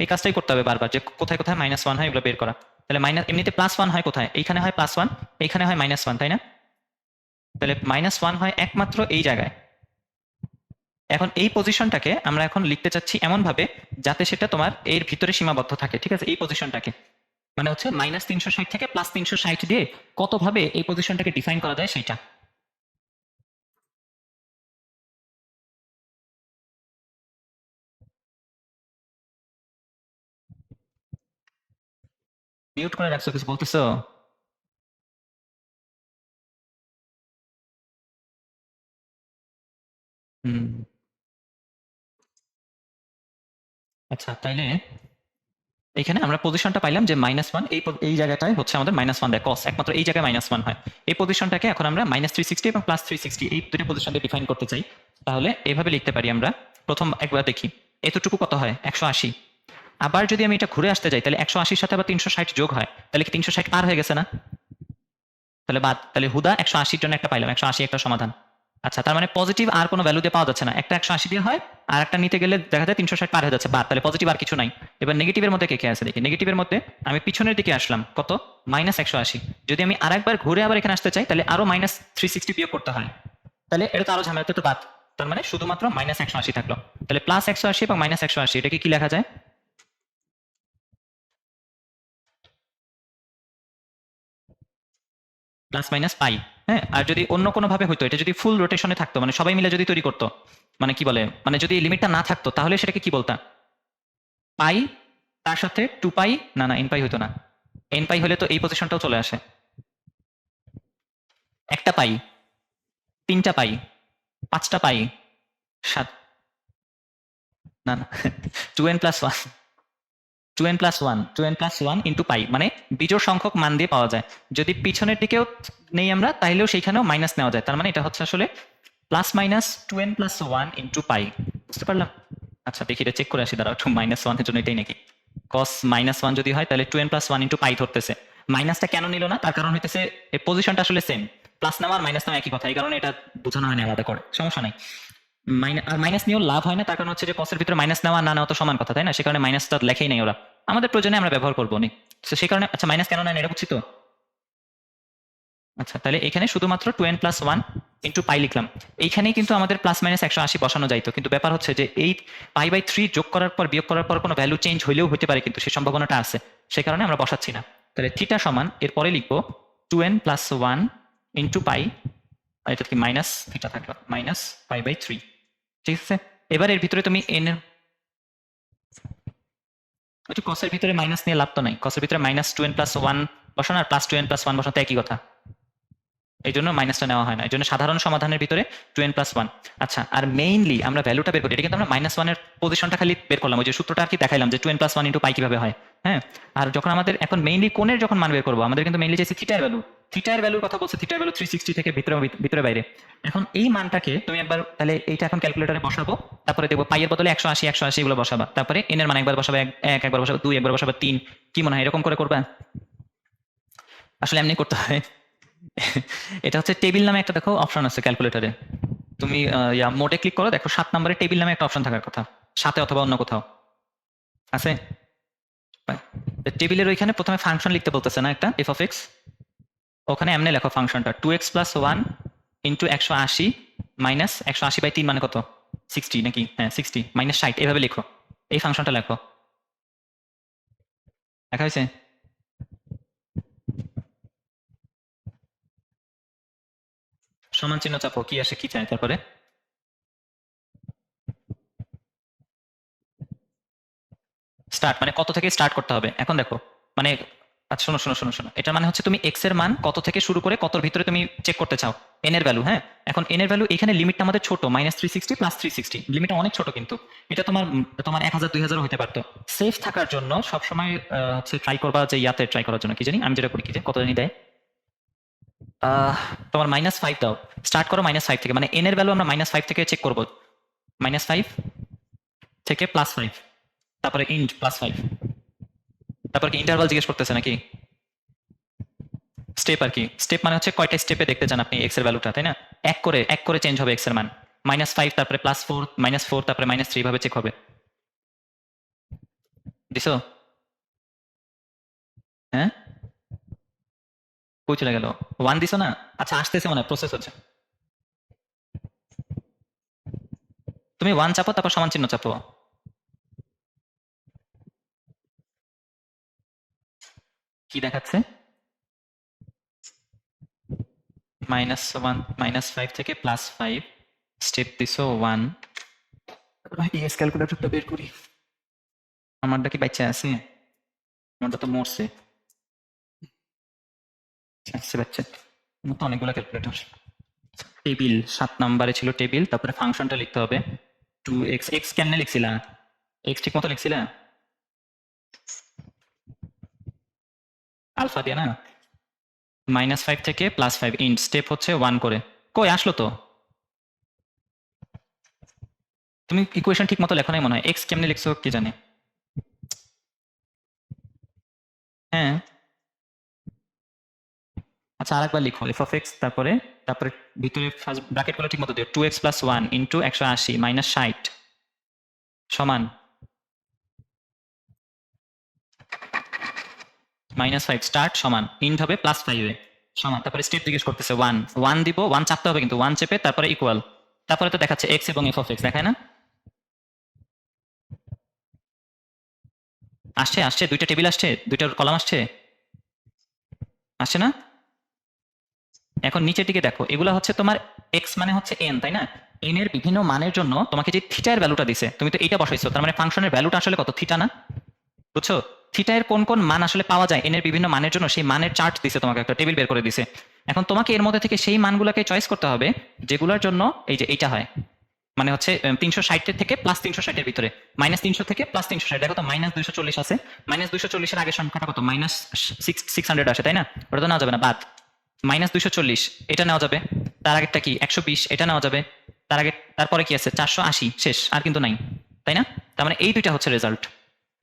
এই কাজটাই করতে হবে বারবার, যে কোথায় কোথায় -1 হয় এগুলো বের করা। তাহলে এমনিতে +1 হয় কোথায়, এইখানে হয় +1, এইখানে হয় -1, তাই না? তাহলে -1 হয় একমাত্র এই জায়গায়। এখন এই পজিশনটাকে আমরা এখন লিখতে চাচ্ছি এমন ভাবে যাতে সেটা তোমার এর ভিতরে সীমাবদ্ধ থাকে, ঠিক আছে? এই পজিশনটাকে মানে হচ্ছে -360 থেকে +360 দিয়ে কত ভাবে এই পজিশনটাকে ডিফাইন করা যায় সেটা। মিউট করে রাখছো, কিছু বলতেছো? হুম, আচ্ছা, তাইলে এখানে আমরা পজিশনটা পাইলাম যে -1, এই জায়গাটায় হচ্ছে আমাদের -1 দেয় কস, একমাত্র এই জায়গায় -1 হয়। এই পজিশনটাকে এখন আমরা -360 এবং +360 এই দুটো পজিশন দিয়ে ডিফাইন করতে চাই। তাহলে এভাবে লিখতে পারি আমরা। প্রথম একবার দেখি এতটুকু কত হয়, 180। আবার যদি আমি এটা ঘুরে আসতে যাই তাহলে 180-র সাথে আবার 360 যোগ হয়, তাহলে কি 360 পার হয়ে গেছে না? তাহলে বাদ, তাহলে হুদা 180-র জন্য একটা পাইলাম, 180 একটা সমাধান। আচ্ছা, তার মানে পজিটিভ আর কোনো ভ্যালু দিয়ে পাওয়া যাচ্ছে না, একটা 180 দিয়ে হয়, আর একটা নিতে গেলে দেখা যায় 360 পার হয়ে যাচ্ছে, বাদ। তাহলে পজিটিভ আর কিছু নাই। এবার নেগেটিভের মধ্যে কে কে আছে দেখি। নেগেটিভের মধ্যে আমি পিছনের দিকে আসলাম, কত, -180। যদি আমি আরেকবার ঘুরে আবার এখানে আসতে চাই তাহলে আরো -360 বিয়োগ করতে হয়, তাহলে এটা তো আরো ঝামেলা, তো বাদ। তার মানে শুধুমাত্র -180 থাকলো। তাহলে +180 এবং -180, এটাকে কি লেখা যায়? প্লাস মাইনাস পাই। হ্যাঁ, আর যদি অন্য কোনো ভাবে হইতো, এটা যদি ফুল রোটেশনে থাকতো, মানে সবাই মিলে যদি তৈরি করতো, মানে কি বলে, মানে যদি লিমিটটা না থাকতো তাহলে সেটাকে কি বলতা? পাই, তার সাথে 2π, না না, nπ হইতো না। nπ হলে তো এই পজিশনটাও চলে আসে। একটা পাই, তিনটা পাই, পাঁচটা পাই, সাত, না না, 2n+1, 2n+1 ইন্টু পাই, মানে বিজোড় সংখ্যক মান দিয়ে পাওয়া যায়। যদি পিছনের দিকেও নেই আমরা তাইলেও সেইখানেও মাইনাস নেওয়া যায়। তার মানে এটা হচ্ছে আসলে +-2n+1 ইন্টু পাই। বুঝতে পারলাম? আচ্ছা, দেখি এটা চেক করে আসি, দাঁড়াও একটু। -1 এর জন্য এটাই নাকি cos -1 যদি হয় তাহলে 2n+1 ইন্টু পাই ধরতেছে। মাইনাসটা কেন নিল না, তার কারণ হইতেছে এই পজিশনটা আসলে সেম। প্লাস নেওয়া আর মাইনাস নেওয়া একই কথা, এই কারণে এটা বোঝানো হয় না আলাদা করে, সমস্যা নাই। আর মাইনাস নিয়েও লাভ হয় না, তার কারণ হচ্ছে যে কসের ভিতরে মাইনাস নেওয়া না নেওয়া তো সমান কথা, তাই না? সে কারণে মাইনাসটা লেখেই নাই ওরা, আমাদের প্রয়োজনে আমরা ব্যবহার করবো নি। তো সেই কারণে আচ্ছা, মাইনাস কেন নেয় এটা বুঝছি তো। আচ্ছা, তাহলে এখানে শুধুমাত্র 2n+1 ইন্টু পাই লিখলাম। এইখানেই কিন্তু আমাদের +-180 বসানো যাইতো, কিন্তু ব্যাপার হচ্ছে যে এই π/3 যোগ করার পর বিয়োগ করার পর কোনো ভ্যালু চেঞ্জ হইলেও হতে পারে, কিন্তু সেই সম্ভাবনাটা আছে, সে কারণে আমরা বসাচ্ছি না। তাহলে থিটা সমান এরপরে লিখবো 2n+1 ইন্টু পাই, এটা কি মাইনাস থিটা থাকলো, -π/3, ঠিক আছে? এবার এর ভিতরে তুমি এন এর একটু, কসের ভিতরে মাইনাস নিয়ে লাভ তো নাই, কসের ভিতরে -2n+1 বসানো আর +2n+1 বসানো তো একই কথা, এই জন্য মাইনাসটা নেওয়া হয় না। এই জন্য সাধারণ সমাধানের ভিতরে 2n+1। আচ্ছা, আর মেইনলি আমরা ভ্যালুটা বের করি, এটা কিন্তু আমরা -1 এর পজিশনটা খালি বের করলাম, ওই যে সূত্রটা আর কি দেখাইলাম যে 2n+1 ইন্টু পাই কিভাবে হয়। হ্যাঁ, আর যখন আমাদের এখন মেইনলি কোণের যখন মান বের করবো, আমাদের কিন্তু মেইনলি চাইছে থিটার ভ্যালু। থিটার ভ্যালুর কথা বলছে, থিটার ভ্যালু 360 থেকে ভিতরে ভিতরে বাইরে। এখন এই মানটাকে তুমি একবার তাহলে এইটা এখন ক্যালকুলেটরে বসাবো, তারপরে দেখবো পাইয়ের বদলে 180 180 এগুলো বসাবা, তারপরে এন এর মান একবার বসাবে, এক একবার বসাবে 2, একবার বসাবে 3। কি মনে হয় এরকম করে করবা? আসলে এমনি করতে হয়। এটা হচ্ছে টেবিল নামে একটা দেখো অপশন আছে ক্যালকুলেটরে, তুমি মোডে ক্লিক করো, দেখো 7 নম্বরে টেবিল নামে একটা অপশন থাকার কথা, সাথে অথবা অন্য কোথাও আছে। টেবিলের ওইখানে প্রথমে ফাংশন লিখতে বলতেছে না একটা এফ অফ এক্স, ওখানে এমনি লেখো ফাংশনটা 2x + 1 * 180 মাইনাস 180/3 মানে কত 60 নাকি? হ্যাঁ 60 মাইনাস 60 এভাবে লিখো, এই ফাংশনটা লেখো। লেখা হয়েছে? সমান চিহ্ন চাপো, কি আসে কি চায়, তারপরে স্টার্ট মানে কত থেকে স্টার্ট করতে হবে। এখন দেখো মানে আচ্ছা শোনো শোনো শোনো শোনো, এটা মানে হচ্ছে তুমি এক্স এর মান কত থেকে শুরু করে কতর ভিতরে তুমি চেক করতে চাও এন এর ভ্যালু। হ্যাঁ এখন এন এর ভ্যালু এখানে লিমিটটা আমাদের ছোট, -360 + 360 লিমিটটা অনেক ছোট, কিন্তু এটা তোমার তোমার 1000 2000 হতে পারতো। সেফ থাকার জন্য সবসময় হচ্ছে ট্রাই করবা যে ইয়াতে ট্রাই করার জন্য, কি জানি আমি যেটা করি কি যে কত জানি দেয় তোমার -5 দাও, স্টার্ট করো -5 থেকে, মানে এন এর ভ্যালু আমরা -5 থেকে চেক করবো, -5 থেকে +5, তারপরে ইন্ট +5, তারপর কি ইন্টারভাল জিজ্ঞেস করতেছে নাকি? স্টেপ আর কি, স্টেপ মানে হচ্ছে কয়টা স্টেপে দেখতে চান আপনি এক্স এর ভ্যালুটা, তাই না? এক করে চেঞ্জ হবে এক্স এর মান, -5 তারপরে +4 -4 তারপরে -3 ভাবে চেক হবে। দিছো? হ্যাঁ কই চলে গেল? 1 দিছো না? আচ্ছা আসতেছে মনে হয়, প্রসেস হচ্ছে। তুমি 1 চাপো, তারপর সমান চিহ্ন চাপো। কি দেখাচ্ছে? -1 -5 থেকে +5 স্টেপ দিছো 1। ইএস ক্যালকুলেটরটা বের করি, আমারটা কি বাচ্চা আছে? আমারটা তো মরছে। আসছে বাচ্চা, আমার তো অনেকগুলো ক্যালকুলেটর। টেবিল 7 নম্বরে ছিল টেবিল, তারপরে ফাংশনটা লিখতে হবে 2x। এক্স কেমনে লিখছিলা? এক্স ঠিক মতো লিখছিলা? আলফা দিয়ে না? -5 থেকে +5 ইন্ট স্টেপ হচ্ছে 1 করে। কই আসলো তো? তুমি ইকুয়েশন ঠিক মতো লেখো নাই মনে হয়, এক্স কেমনে লিখছো কি জানি। হ্যাঁ আচ্ছা আরেকবার লিখো এফ অফ এক্স, তারপরে তারপরে ভিতরে ফার্স্ট ব্র্যাকেট গুলো ঠিক মতো দিও, 2x + 1 * 180 - 60 সমান -5 স্টার্ট সমান ইন্ট হবে +5 এ সমান, তারপরে স্টেপ জিজ্ঞেস করতেছে 1 1 দিব, 1 চাপতে হবে কিন্তু 1 চেপে তারপরে ইকুয়াল, তারপরে তো দেখাচ্ছে এক্স এবং এফ অফ এক্স, দেখায় না? আসছে আসছে, দুইটা টেবিল আসছে, দুইটা কলাম আসছে, আসছে না? এখন নিচের দিকে দেখো, এগুলা হচ্ছে তোমার এক্স মানে হচ্ছে এন, তাই না? এন এর বিভিন্ন মানের জন্য তোমাকে যে থিটার ভ্যালুটা দিছে তুমি তো এইটা বসাইছো, তার মানে ফাংশনের ভ্যালুটা আসলে কত থিটা না? বুঝছো? থিটা এর কোন কোন মান আসলে পাওয়া যায় এন এর বিভিন্ন মানের জন্য, সেই মানের চার্ট দিছে তোমাকে, একটা টেবিল বের করে দিছে। এখন তোমাকে এর মধ্যে থেকে সেই মানগুলোকে চয়েস করতে হবে যেগুলোর জন্য এই যে এইটা হয়, মানে হচ্ছে 360 থেকে +360 এর ভিতরে, -300 থেকে +360। দেখো তো -240 আছে, -240 এর আগের সংখ্যাটা কত? -600 আসে, তাই না? ওটা তো নেওয়া যাবে না, বাদ। -240 এটা নেওয়া যাবে, তার আগেরটা কি 120 এটা নেওয়া যাবে, তার আগে তারপরে কি আছে 480, শেষ আর কিন্তু নাই, তাই না? তার মানে এই দুইটা হচ্ছে রেজাল্ট।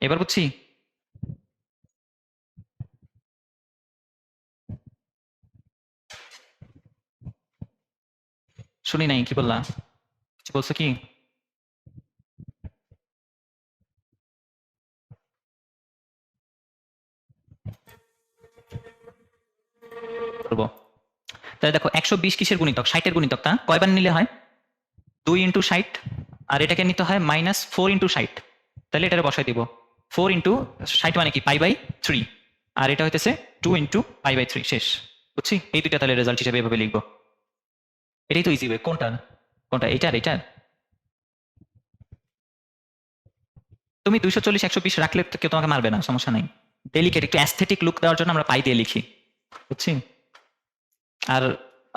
এবার বুঝছি? শুনি নাই, কি বললা? কিছু বলছো কি? করবো, তাহলে দেখো 120 কিসের গুণিতক? 60 এর গুণিতক, তা কয়বার নিলে হয়? 2 × 60, আর এটাকে নিতে হয় -4 × 60, তাহলে এটারে বসাই দিব 4 × 60 মানে কি π/3, আর এটা হইতেছে 2 × π/3, শেষ। বুঝছি? এই দুইটা তাহলে রেজাল্ট হিসেবে এভাবে লিখবো। এটাই তো ইজি ওয়ে। কোনটা কোনটা? এইটার এইটার তুমি 240 120 রাখলে তো কেউ তোমাকে মারবে না, সমস্যা নাই। ডেলিকেট একটু অ্যাস্থেটিক লুক দেওয়ার জন্য আমরা পাই দিয়ে লিখি, বুঝছি? আর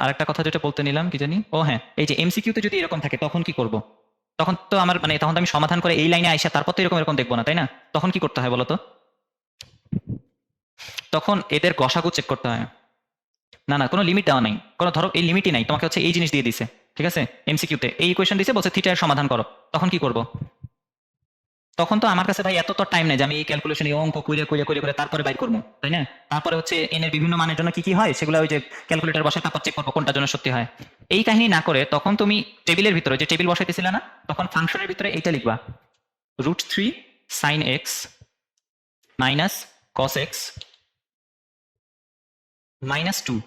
আরেকটা কথা যেটা বলতে নিলাম কি জানি, ও হ্যাঁ, এই যে এমসিকিউতে যদি এরকম থাকে তখন কি করব? তখন তো আমার মানে তখন তো আমি সমাধান করে এই লাইনে আইসা তারপর তো এরকম এরকম দেখবো না, তাই না? তখন কি করতে হয় বলো তো? তখন এদের গসাগু চেক করতে হয়। না না কোনো লিমিট দেওয়া নাই, কোনো ধরো এই লিমিটই নাই, তোমাকে হচ্ছে এই জিনিস দিয়ে দিছে, ঠিক আছে, এমসিকিউতে এই ইকুয়েশন দিছে, বলছে থিটা এর সমাধান করো, তখন কি করব? তখন তো আমার কাছে ভাই এত তো টাইম নেই যে আমি এই ক্যালকুলেশন এই অঙ্ক করে করে করে করে তারপরে বাইর করবো, তাই না? তারপরে হচ্ছে এন এর বিভিন্ন মানের জন্য কি কি হয় সেগুলো ওই যে ক্যালকুলেটর বসে তারপর চেক করবো কোনটার জন্য সত্যি হয়। এই কাহিনী না করে তখন তুমি টেবিলের ভিতরে যে টেবিল বসাইতেছিলে না, তখন ফাংশনের ভিতরে এইটা লিখবা, √3 sin x minus cos x -2।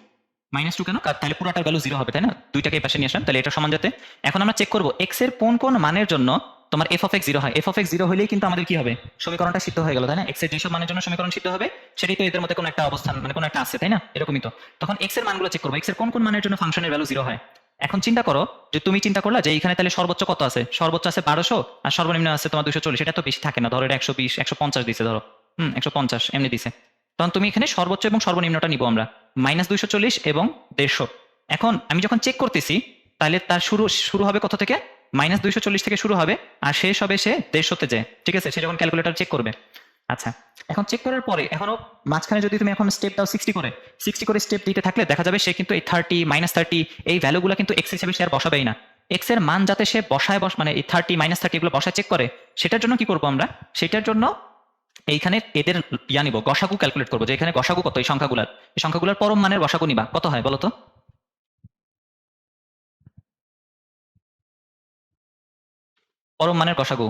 -2 কেন? তাহলে পুরোটার ভ্যালু 0 হবে, তাই না? দুইটাকে এই পাশে নিয়ে আসলাম, তাহলে এটা সমান যাতে। এখন আমরা চেক করবো x এর কোন কোন মানের জন্য তোমার f of x 0 হয়। f of x 0 হলেই কিন্তু আমাদের কি হবে, সমীকরণটা সিদ্ধ হয়ে গেল, তাই না? x এর যেসব মানের জন্য সমীকরণ সিদ্ধ হবে সেটাই তো এদের মধ্যে কোনো একটা অবস্থান মানে কোনো একটা আছে, তাই না? এরকমই তো। তখন x এর মানগুলো চেক করবো, x এর কোন কোন মানের জন্য ফাংশনের ভ্যালু 0 হয়। এখন চিন্তা করো যে তুমি চিন্তা করলা যে এইখানে তাহলে সর্বোচ্চ কত আছে, সর্বোচ্চ আছে 1200 আর সর্বনিম্ন আছে তোমার 240, এটা তো বেশি থাকে না, ধরো এটা 120 150 দিছে, ধরো 150 এমনি দিছে। তখন তুমি এখানে সর্বোচ্চ এবং সর্বনিম্নটা নিবো আমরা, -240 এবং 150। এখন আমি যখন চেক করতেছি তাহলে তার শুরু শুরু হবে কত থেকে, -240 থেকে শুরু হবে আর শেষ হবে সে 150-তে যায়, ঠিক আছে? সে যখন ক্যালকুলেটর চেক করবে। আচ্ছা, এখন চেক করার পরে এখনো মাঝখানে যদি তুমি এখন স্টেপ দাও 60 করে স্টেপ দিতে থাকলে দেখা যাবে সে কিন্তু এই 30 -30 এই ভ্যালুগুলো কিন্তু এক্স হিসেবে সে আর বসাবেই না। এক্স এর মান যাতে সে বসায় মানে এই 30 -30 এগুলো বসায় চেক করে, সেটার জন্য কি করবো আমরা, সেটার জন্য এইখানে এদের নিব, গসাগু ক্যালকুলেট করবো যে এখানে গসাগু কত, এই সংখ্যাগুলোর পরম মানের গসাগু নিবা, কত হয় বলো তো? পরম মানের গসাগু,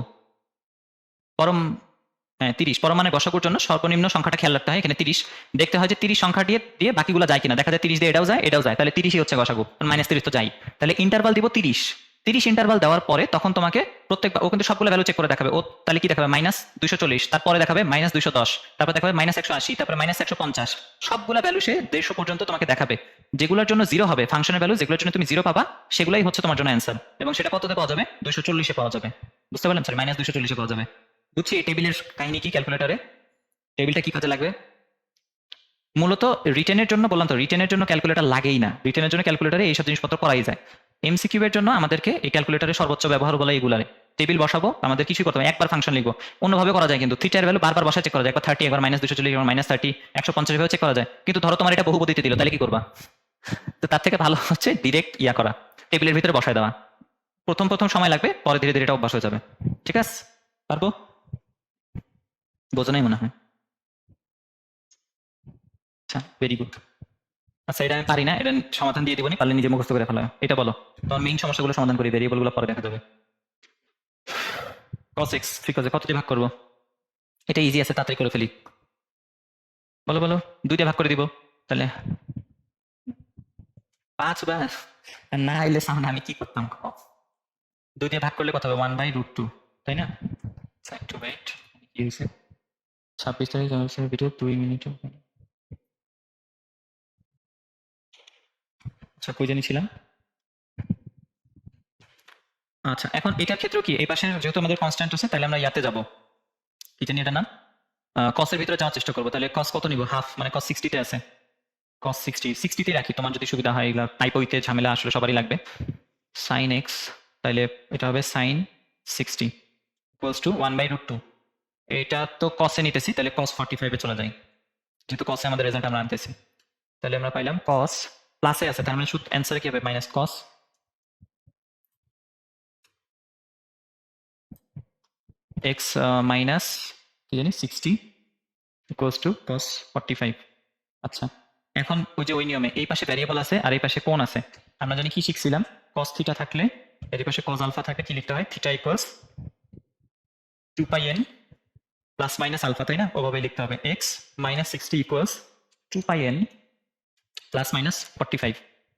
পরম, হ্যাঁ 30, পরম মানের গসাগুর জন্য সর্বনিম্ন সংখ্যাটা খেয়াল রাখতে হয়, এখানে 30 দেখতে হয় যে 30 সংখ্যা দিয়ে দিয়ে বাকিগুলো যায় কিনা, দেখা যায় 30 দিয়ে এটাও যায় এটাও যায়, তাহলে 30ই হচ্ছে গসাগু, -30 তো যাই। তাহলে ইন্টারভাল দিব 30 ইন্টারভাল দেওয়ার পরে তখন তোমাকে প্রত্যেকবার ও কিন্তু সবগুলো ভ্যালু চেক করে দেখাবে, ও তাহলে কি দেখাবে, -240, তারপরে দেখাবে -210, তারপর দেখাবে -180, তারপরে -150, সবগুলা ভ্যালু সে 150 পর্যন্ত তোমাকে দেখাবে। যেগুলোর জন্য 0 হবে ফাংশনের ভ্যালু, যেগুলোর জন্য তুমি 0 পাবা সেগুলাই হচ্ছে তোমার জন্য অ্যান্সার, এবং সেটা কততে পাওয়া যাবে, 240-এ পাওয়া যাবে। বুঝতে পারলাম স্যার, -240-এ পাওয়া যাবে। বুঝছি এই টেবিলের কাহিনী কি, ক্যালকুলেটরে টেবিলটা কি কাজে লাগবে। মূলত রিটেনের জন্য বললাম তো, রিটেনের জন্য ক্যালকুলেটর লাগেই না, রিটেনের জন্য ক্যালকুলেটরে এইসব জিনিসপত্র করাই যায়। এমসিকিউ এর জন্য আমাদেরকে এই ক্যালকুলেটরের সর্বোচ্চ ব্যবহার বলা এগুলারে, টেবিল বসাবো, আমাদের কিছুই করতে হবে, একবার ফাংশন লিখবো। অন্যভাবে করা যায় কিন্তু, থিটার ভ্যালু বারবার বসায় চেক করা যায়, একবার 30, একবার -240, একবার -30, 150 ভাবে চেক করা যায়। কিন্তু ধরো তোমার এটা বহুপদীতে দিল, তাহলে কি করবা? তো তার থেকে ভালো হচ্ছে ডিরেক্ট ইয়া করা, টেবিলের ভিতরে বসায় দেওয়া। প্রথম প্রথম সময় লাগবে, পরে ধীরে ধীরে এটা অভ্যাস হয়ে যাবে। ঠিক আছে, পারবো? বোঝো নাই মনে হয়। আচ্ছা, ভেরি গুড। আচ্ছা, এটা আমি পারি না, এটা সমাধান দিয়ে দিবনি, পারলে নিজে মুখস্থ করে ফেলো। এটা বলো, তোমার মেইন সমস্যাগুলো সমাধান করি, ভেরিয়েবল গুলো পরে দেখা যাবে। cos x ঠিক আছে, কত দিয়ে ভাগ করবো? এটা ইজি আছে, তাড়াতাড়ি করে ফেলি। বলো বলো, 2 দিয়ে ভাগ করে দিব তাহলে 5 বার। আর না এলে সামনে আমি কি করতাম, 2 দিয়ে ভাগ করলে কত হবে, 1/√2, তাই না? একটু ওয়েট, কি হয়েছে, 26 তারিখ ভিডিও 2 মিনিট। আচ্ছা, কই জানি ছিলাম। আচ্ছা, এখন এটার ক্ষেত্রেও কি, এই পাশে যেহেতু আমাদের কনস্ট্যান্ট আছে, তাহলে আমরা ইয়াতে যাব, কি জানি এটা নাম, কসের ভিতরে যাওয়ার চেষ্টা করবো। তাহলে কস কত নিব, হাফ, মানে কস 60-তে আছে, কস 60 রাখি, তোমার যদি সুবিধা হয়, এগুলা টাইপ হইতে ঝামেলা আসলে সবারই লাগবে। সাইন এক্স, তাহলে এটা হবে সাইন 60 ইকুয়ালস টু 1/√2। এটা তো কসে নিতেছি, তাহলে কস 45-এ চলে যায়, যেহেতু কসে আমাদের রেজাল্ট আমরা আনতেছি। তাহলে আমরা পাইলাম কস, প্লাসে আছে, তার মানে শুধু অ্যান্সারে কি হবে, মাইনাস কস এক্স মাইনাস কি জানি 60 ইকুয়ালস টু কস 45। আচ্ছা, এখন ওই যে ওই নিয়মে এই পাশে ভ্যারিয়েবল আছে আর এই পাশে কোণ আছে, আমরা জানি কি শিখছিলাম, cos থিটা থাকলে এর পাশে cos আলফা থাকে, কি লিখতে হয়, theta equals 2πn plus minus alpha, তাই না? ওভাবে লিখতে হবে, x minus 60 equals 2πn plus minus 45।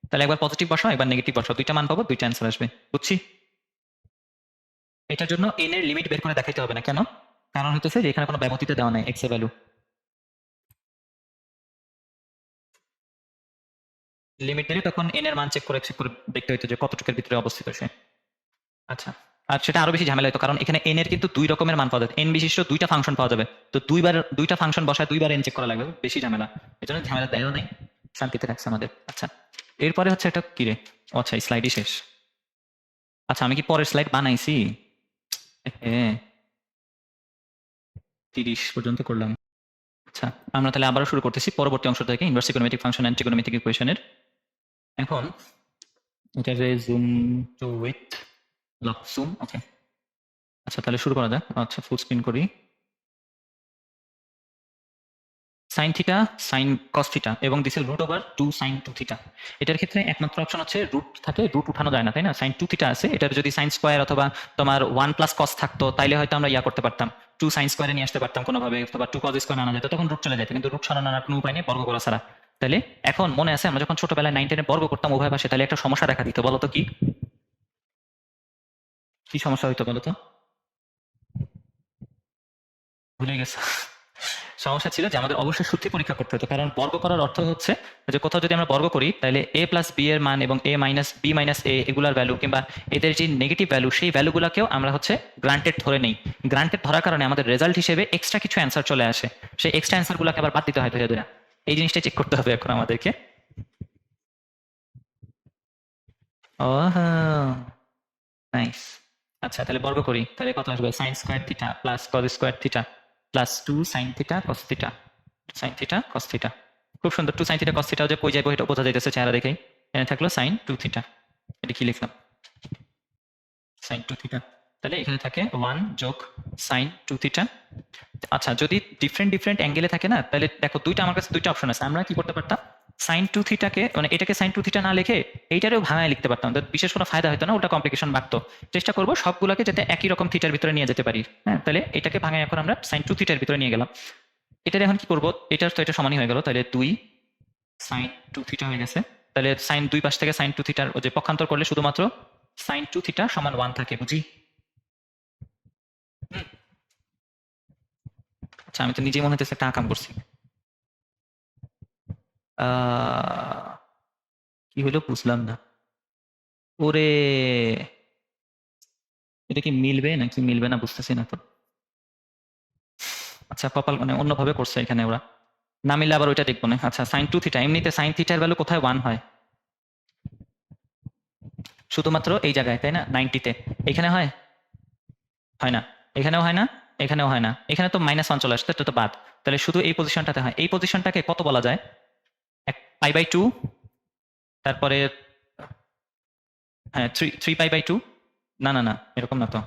তাহলে একবার পজিটিভ বসাও, একবার নেগেটিভ বসাও, দুইটা মান পাবো, দুইটা অ্যান্সার আসবে। বুঝছি? এটার জন্য n এর লিমিট বের করে দেখাইতে হবে না, কেন? কারণ হতেছে যে এখানে কোনো ব্যবধিতে দেওয়া নাই x এর ভ্যালু, লিমিট দিলে তখন n এর মান চেক করে দেখতে হইতো যে কতটুকুর ভিতরে অবস্থিত সে। আচ্ছা, আর সেটা আরো বেশি ঝামেলা হতো, কারণ এখানে n এর কিন্তু 2 রকমের মান পাওয়া যাবে, n বিশিষ্ট 2টা ফাংশন পাওয়া যাবে, তো দুইটা ফাংশন বসায় 2 বার n চেক করা লাগবে, বেশি ঝামেলা। এই জন্য ঝামেলা দেয়ও নাই, শান্তিতে রাখছে আমাদের। আচ্ছা, এরপরে হচ্ছে এটা কি রে, আচ্ছা এই স্লাইডই শেষ। আচ্ছা, আমি কি পরের স্লাইড বানাইছি? হ্যাঁ, 30 পর্যন্ত করলাম। আচ্ছা। আচ্ছা, আমরা তাহলে আবারও শুরু করতেছি পরবর্তী অংশ থেকে, inverse trigonometric function and trigonometric ইকুয়েশনের। এখন এটাকে zoom to with lock zoom. Okay, আচ্ছা তাহলে শুরু করা যাক। আচ্ছা, ফুল স্ক্রিন করি। Sine theta, sine cos theta এবং this is root over 2 sine 2 theta. এটার ক্ষেত্রে একমাত্র অপশন হচ্ছে রুট থাকে, রুট উঠানো যায় না, তাই না? সাইন 2 থিটা আছে, এটার যদি সাইন স্কোয়ার অথবা তোমার 1 প্লাস কস থাকতো তাইলে হয়তো আমরা ইয়া করতে পারতাম, 2 সাইন স্কোয়ারে নিয়ে আসতে পারতাম কোনোভাবে, অথবা 2 কস স্কোয়ার আনা যেত, তখন রুট চলে যেত, কিন্তু রুট সরানোর কোনো উপায় নেই বর্গ করা ছাড়া। তাহলে এখন মনে আছে আমরা যখন ছোটবেলায় 9 10 বর্গ করতাম উভয় পাশে, তাহলে একটা সমস্যা দেখা দিত, বলো তো কি কি সমস্যা হইতো বলো তো? ভুলে গেছে। সমস্যা ছিল যে আমাদের অবশ্যই সূত্রে পরীক্ষা করতে হতো, কারণ বর্গ করার অর্থ হচ্ছে যে কোথাও যদি আমরা বর্গ করি তাহলে a প্লাস বি এর মান এবং a মাইনাস বি মাইনাস এ এগুলার ভ্যালু কিংবা এদের যে নেগেটিভ ভ্যালু সেই ভ্যালুগুলোকেও আমরা হচ্ছে গ্রান্টেড ধরে নেই। গ্রান্টেড ধরার কারণে আমাদের রেজাল্ট হিসেবে এক্সট্রা কিছু অ্যান্সার চলে আসে, সেই এক্সট্রা অ্যান্সারগুলোকে আবার বাদ দিতে হয় ধীরে ধীরে। এই জিনিসটা চেক করতে হবে এখন আমাদেরকে। ও নাইস। আচ্ছা তাহলে বর্গ করি, তাহলে কত আসবে? Sine square theta plus cos square theta plus 2 sine theta cos theta, sine theta cos theta. খুব সুন্দর। 2 সাইন থিটা কস থিটা যে কই যাইবো এটা বোঝা যাইতেছে চেহারা দেখেই। এখানে থাকলো সাইন 2 থিটা, এটা কি লিখলাম? সাইন 2 থিটা। তাহলে এখানে থাকে 1 যোগ সাইন 2 থিটা। আচ্ছা, যদি ডিফারেন্ট ডিফারেন্ট অ্যাঙ্গেলে থাকে না, তাহলে দেখো দুইটা আমার কাছে দুইটা অপশন আছে, আমরা কি করতে পারতাম? সাইন 2 থিটাকে মানে এটাকে সাইন 2 থিটা না লিখে এইটারেও ভাঙায় লিখতে পারতাম, তো বিশেষ কোনো ফায়দা হতো না, ওটা কমপ্লিকেশন বাড়তো। চেষ্টা করবো সবগুলোকে যাতে একই রকম থিটার ভিতরে নিয়ে যেতে পারি। হ্যাঁ, তাহলে এটাকে ভাঙায় এখন আমরা সাইন 2 থিটার ভিতরে নিয়ে গেলাম। এটার এখন কি করবো? এটার তো এটা সমানই হয়ে গেল, তাহলে 2 সাইন 2 থিটা হয়ে গেছে। তাহলে সাইন দুই পাশ থেকে সাইন 2 থিটার যে পক্ষান্তর করলে শুধুমাত্র সাইন 2 থিটা সমান 1 থাকে, বুঝি? আচ্ছা, আমি তো নিজেই মনে হচ্ছে একটা কাম করছি। কি হলো বুঝলাম না। ওরে, এটা কি মিলবে নাকি মিলবে না বুঝতেছি না তো। আচ্ছা, কপাল মানে অন্যভাবে করছে এখানে ওরা, না মিললে আবার ওইটা দেখবো না। আচ্ছা, সাইন 2 থিটা, এমনিতে সাইন থিটার ভ্যালু কোথায় 1 হয়? শুধুমাত্র এই জায়গায়, তাই না? 90-তে। এখানে হয়? হয় না। এখানেও হয় না, এখানেও হয় না, এখানে তো -1 চলে আসছে, এটা তো বাদ। তাহলে শুধু এই পজিশনটাতে হয়। এই পজিশনটাকে কত বলা যায়? π/2, তারপরে হ্যাঁ 3π/2। না না না, এরকম না তো।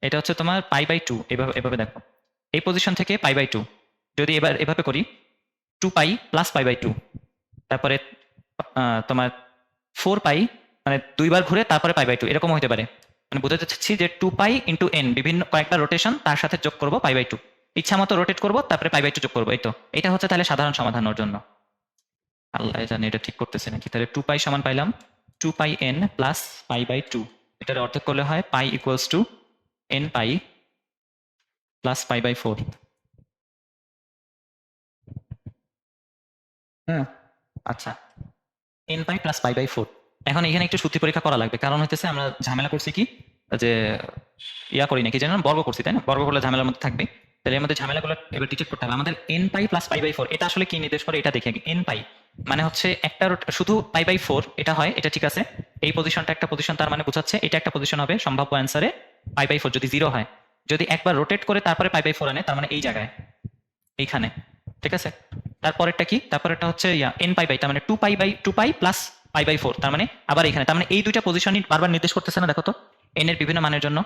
এটা হচ্ছে তোমার π/2। এভাবে এভাবে দেখো, এই পজিশন থেকে π/2 যদি এবার এভাবে করি 2π প্লাস π/2, তারপরে তোমার 4π মানে দুইবার ঘুরে তারপরে π/2, এরকম হতে পারে। মানে বোঝাতে চাচ্ছি যে 2π ইন্টু n বিভিন্ন কয়েকবার রোটেশন তার সাথে যোগ করবো π/2, ইচ্ছা মতো রোটেট করবো তারপরে π/2 যোগ করবো। এই তো, এটা হচ্ছে তাহলে সাধারণ সমাধানের জন্য। আল্লাহ জানে এটা ঠিক করতেছে নাকি। তাহলে 2π সমান পাইলাম 2πn প্লাস π/2, এটার অর্ধেক করলে হয় π ইকুয়ালস টু nπ প্লাস π/4। হ্যাঁ, আচ্ছা, nπ প্লাস π/4। এখন এখানে একটু সূত্র পরীক্ষা করা লাগবে, কারণ হইতেছে আমরা ঝামেলা করছি কি যে ইয়া করি নাকি যেন বর্গ করছি, তাই না? বর্গ করলে ঝামেলার মধ্যে থাকবে। তাহলে আমাদের ঝামেলাগুলো এবার ডিটেক্ট করতে হবে। আমাদের nπ প্লাস π/4 এটা আসলে কি নির্দেশ করে এটা দেখে আগে। nπ মানে হচ্ছে একটা শুধু π/4 এটা হয়, এটা ঠিক আছে। এই পজিশনটা একটা পজিশন, তার মানে বোঝাচ্ছে এটা একটা পজিশন হবে সম্ভাব্য অ্যান্সারে π/4 যদি 0 হয়। যদি একবার রোটেট করে তারপরে π/4 আনে, তার মানে এই জায়গায় এইখানে, ঠিক আছে? তারপরেরটা কি? তারপরেরটা হচ্ছে nπ তার মানে 2π প্লাস π/4, তার মানে আবার এখানে, তার মানে এই দুইটা পজিশনই বারবার নির্দেশ করতেছে না, দেখো তো, n এর বিভিন্ন মানের জন্য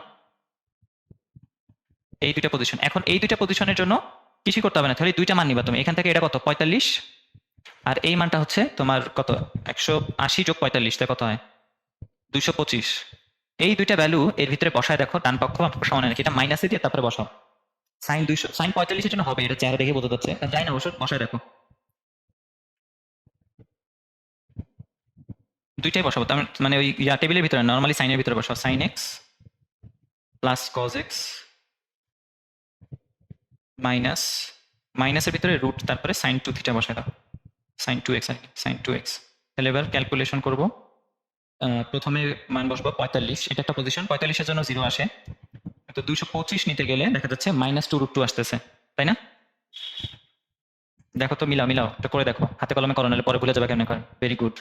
এই দুইটা পজিশন। এখন এই দুইটা পজিশনের জন্য কিছুই করতে হবে না, তাহলে দুইটা মান নিবা তুমি। এখান থেকে এটা কত? 45, আর এই মানটা হচ্ছে তোমার কত? 180 যোগ 45, তাই কত হয়? 225। এই দুইটা ভ্যালু এর ভিতরে বসায় দেখো, ডান পক্ষ সমান নাকি, এটা মাইনাসে দিয়ে তারপরে বসাও। সাইন 200 সাইন 45 এর জন্য হবে, এটা চেহারা দেখে বোঝা যাচ্ছে, যাই না অবশ্য, বসায় দেখো। দুইটাই বসাবো, তার মানে ওই টেবিলের ভিতরে নরমালি সাইনের ভিতরে বসাও। Sine X plus cos X minus মাইনাসের ভিতরে রুট, তারপরে সাইন 2 থিটা বসায় দাও। সাইন 2x আর কি, সাইন 2x। তাহলে এবার ক্যালকুলেশন করব। প্রথমে মান বসবো 45, এটা একটা পজিশন, 45-এর জন্য 0 আসে, তো 225 নিতে গেলে দেখা যাচ্ছে -2√2 আসতেছে, তাই না? দেখো তো, মিলাও মিলাও, এটা করে দেখো, হাতে কলমে করো, নাহলে পরে ভুলে যাবে কেমন করে। Very good.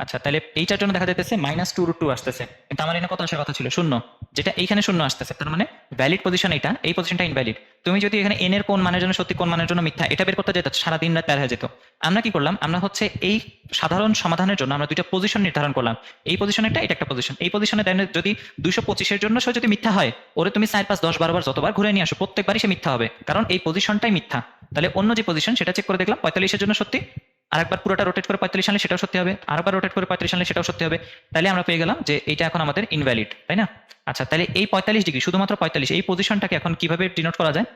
আচ্ছা, তাহলে এইটার জন্য দেখা যাইতেছে -2√2 আসতেছে, কিন্তু আমার এখানে কত আসার কথা ছিল? শূন্য। যেটা এইখানে শূন্য আসতেছে, তার মানে ভ্যালিড পজিশন এটা, এই পজিশনটা ইনভ্যালিড। তুমি যদি এখানে n এর কোন মানের জন্য সত্যি, কোন মানের জন্য মিথ্যা, এটা বের করতে যেত সারাদিন রাত বের হয়ে যেত। আমরা কি করলাম? আমরা হচ্ছে এই সাধারণ সমাধানের জন্য আমরা দুইটা পজিশন নির্ধারণ করলাম। এই পজিশন এটা একটা পজিশন। এই পজিশনে দেন যদি 225 জন্য সে যদি মিথ্যা হয়, ওরে তুমি 4, 5, 10, 12 বার যতবার ঘুরে নিয়ে আসো, প্রত্যেকবারই সে মিথ্যা হবে, কারণ এই পজিশনটাই মিথ্যা। তাহলে অন্য যে পজিশন সেটা চেক করে দেখলাম 45 জন্য সত্যি, আরেকবার পুরোটা রোটেট করে 45 আনলে সেটাও সত্যি হবে, আরেকবার রোটেট করে 45 আনলে সেটাও সত্যি হবে। তাহলে আমরা পেয়ে গেলাম যে এটা এখন আমাদের ইনভ্যালিড, তাই না? আচ্ছা, তাহলে এই 45 ডিগ্রি, শুধুমাত্র 45, এই পজিশনটাকে এখন কিভাবে ডিনোট করা যায়?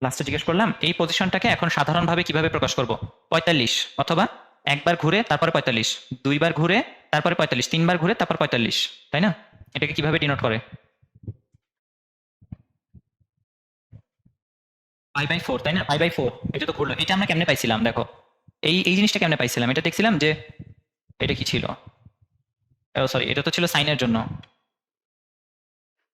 লাস্টে জিজ্ঞেস করলাম এই পজিশনটাকে এখন সাধারণভাবে কিভাবে প্রকাশ করব? 45, অথবা একবার ঘুরে তারপরে 45, দুইবার ঘুরে তারপরে 45, তিনবার ঘুরে তারপর 45, তাই না? এটাকে কিভাবে ডিনোট করে? π/4, তাই না? π/4, এটা তো ঘুরলো। এটা আমরা কেমনে পাইছিলাম দেখো, এই জিনিসটা কেমনে পাইছিলাম? এটা দেখছিলাম যে এটা কি ছিল, সরি, এটা তো ছিল সাইনের জন্য।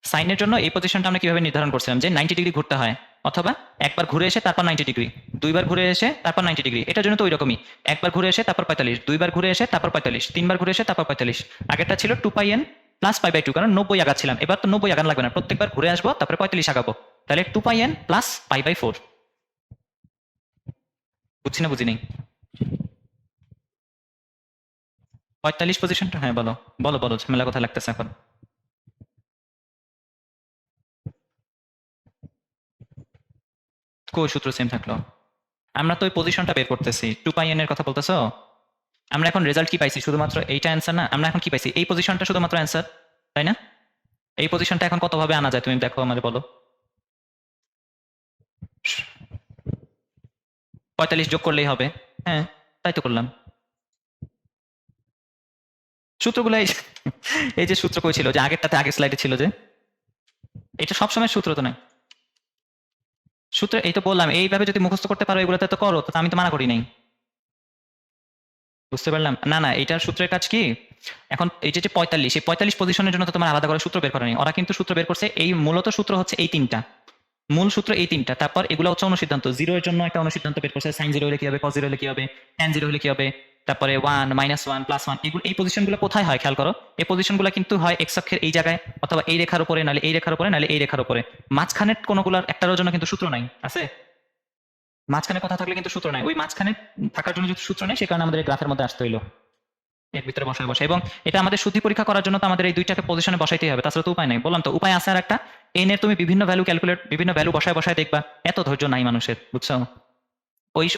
সাইনের জন্য এই পজিশনটা আমরা কিভাবে নির্ধারণ করছিলাম যে 90 ডিগ্রি ঘুরতে হয়, অথবা একবার ঘুরে এসে তারপর 90 ডিগ্রি, দুইবার ঘুরে এসে তারপর 90 ডিগ্রি। এটার জন্য তো ওই রকমই, একবার ঘুরে এসে তারপর 45, দুইবার ঘুরে এসে তারপর 45, তিনবার ঘুরে এসে তারপর 45। আগেরটা ছিল 2πn প্লাস π/2, কারণ 90 আগাচ্ছিলাম। এবার তো 90 আগান লাগবে না, প্রত্যেকবার ঘুরে আসবো তারপরে 45 আগাবো। তাহলে 2πn প্লাস π/4। বুঝছি না বুঝি নেই? 45 পজিশনটা, হ্যাঁ বলো বলো বলো, ঝামেলা কোথায় লাগতেছে এখন? কই সূত্র সেম থাকলো? আমরা তো ওই পজিশনটা বের করতেছি, 2πn এর কথা বলতেছো? আমরা এখন রেজাল্ট কি পাইছি? শুধুমাত্র এইটা অ্যান্সার না, আমরা এখন কি পাইছি? এই পজিশনটা শুধুমাত্র অ্যান্সার, তাই না? এই পজিশনটা এখন কতভাবে আনা যায় তুমি দেখো, আমাদের বলো। 45 যোগ করলেই হবে। হ্যাঁ, তাই তো করলাম। সূত্রগুলো এই যে সূত্র কই ছিল, যে আগেরটাতে, আগের স্লাইডে ছিল যে, এটা সবসময় সূত্র তো নাই। সূত্র এই তো বললাম, এইভাবে যদি মুখস্থ করতে পারো এগুলোতে তো করো, তো আমি তো মানা করি নাই। বুঝতে পারলাম না, না এটার সূত্রের কাজ কি? এখন এই যে 45, এই 45 পজিশনের জন্য তো তোমার আলাদা করে সূত্র বের করা নেই, ওরা কিন্তু সূত্র বের করছে। এই মূলত সূত্র হচ্ছে এই তিনটা, মূল সূত্র এই তিনটা। তারপর এগুলো হচ্ছে অনুসিদ্ধান্ত। 0 এর জন্য একটা অনুসিদ্ধান্ত বের করছে, sin 0 হলে কি হবে, cos 0 হলে কি হবে, tan 0 হলে কি হবে, তারপরে 1, -1, +1, এগুলো, এই পজিশনগুলো কোথায় হয় খেয়াল করো। এই পজিশনগুলো কিন্তু হয় এক্স অক্ষের এই জায়গায়, অথবা এই রেখার উপরে, নাহলে এই রেখার উপরে, নাহলে এই রেখার উপরে। মাঝখানের কোনগুলোর একটার জন্য কিন্তু সূত্র নাই, আছে? মাঝখানে কথা থাকলে কিন্তু সূত্র নাই, ওই মাঝখানে থাকার জন্য যদি সূত্র নেই, সে কারণে আমাদের এই গ্রাফের মধ্যে আসতে হইলো এর ভিতরে বসায় বসে। এবং এটা আমাদের শুদ্ধি পরীক্ষা করার জন্য তো আমাদের এই দুইটাকে পজিশনে বসাইতেই হবে, তাছাড়া তো উপায় নাই। বললাম তো, উপায় আছে আর একটা, এন এর তুমি বিভিন্ন ভ্যালু ক্যালকুলেট, বিভিন্ন ভ্যালু বসায় বসায় দেখবা। এত ধৈর্য নাই মানুষের, বুঝছো?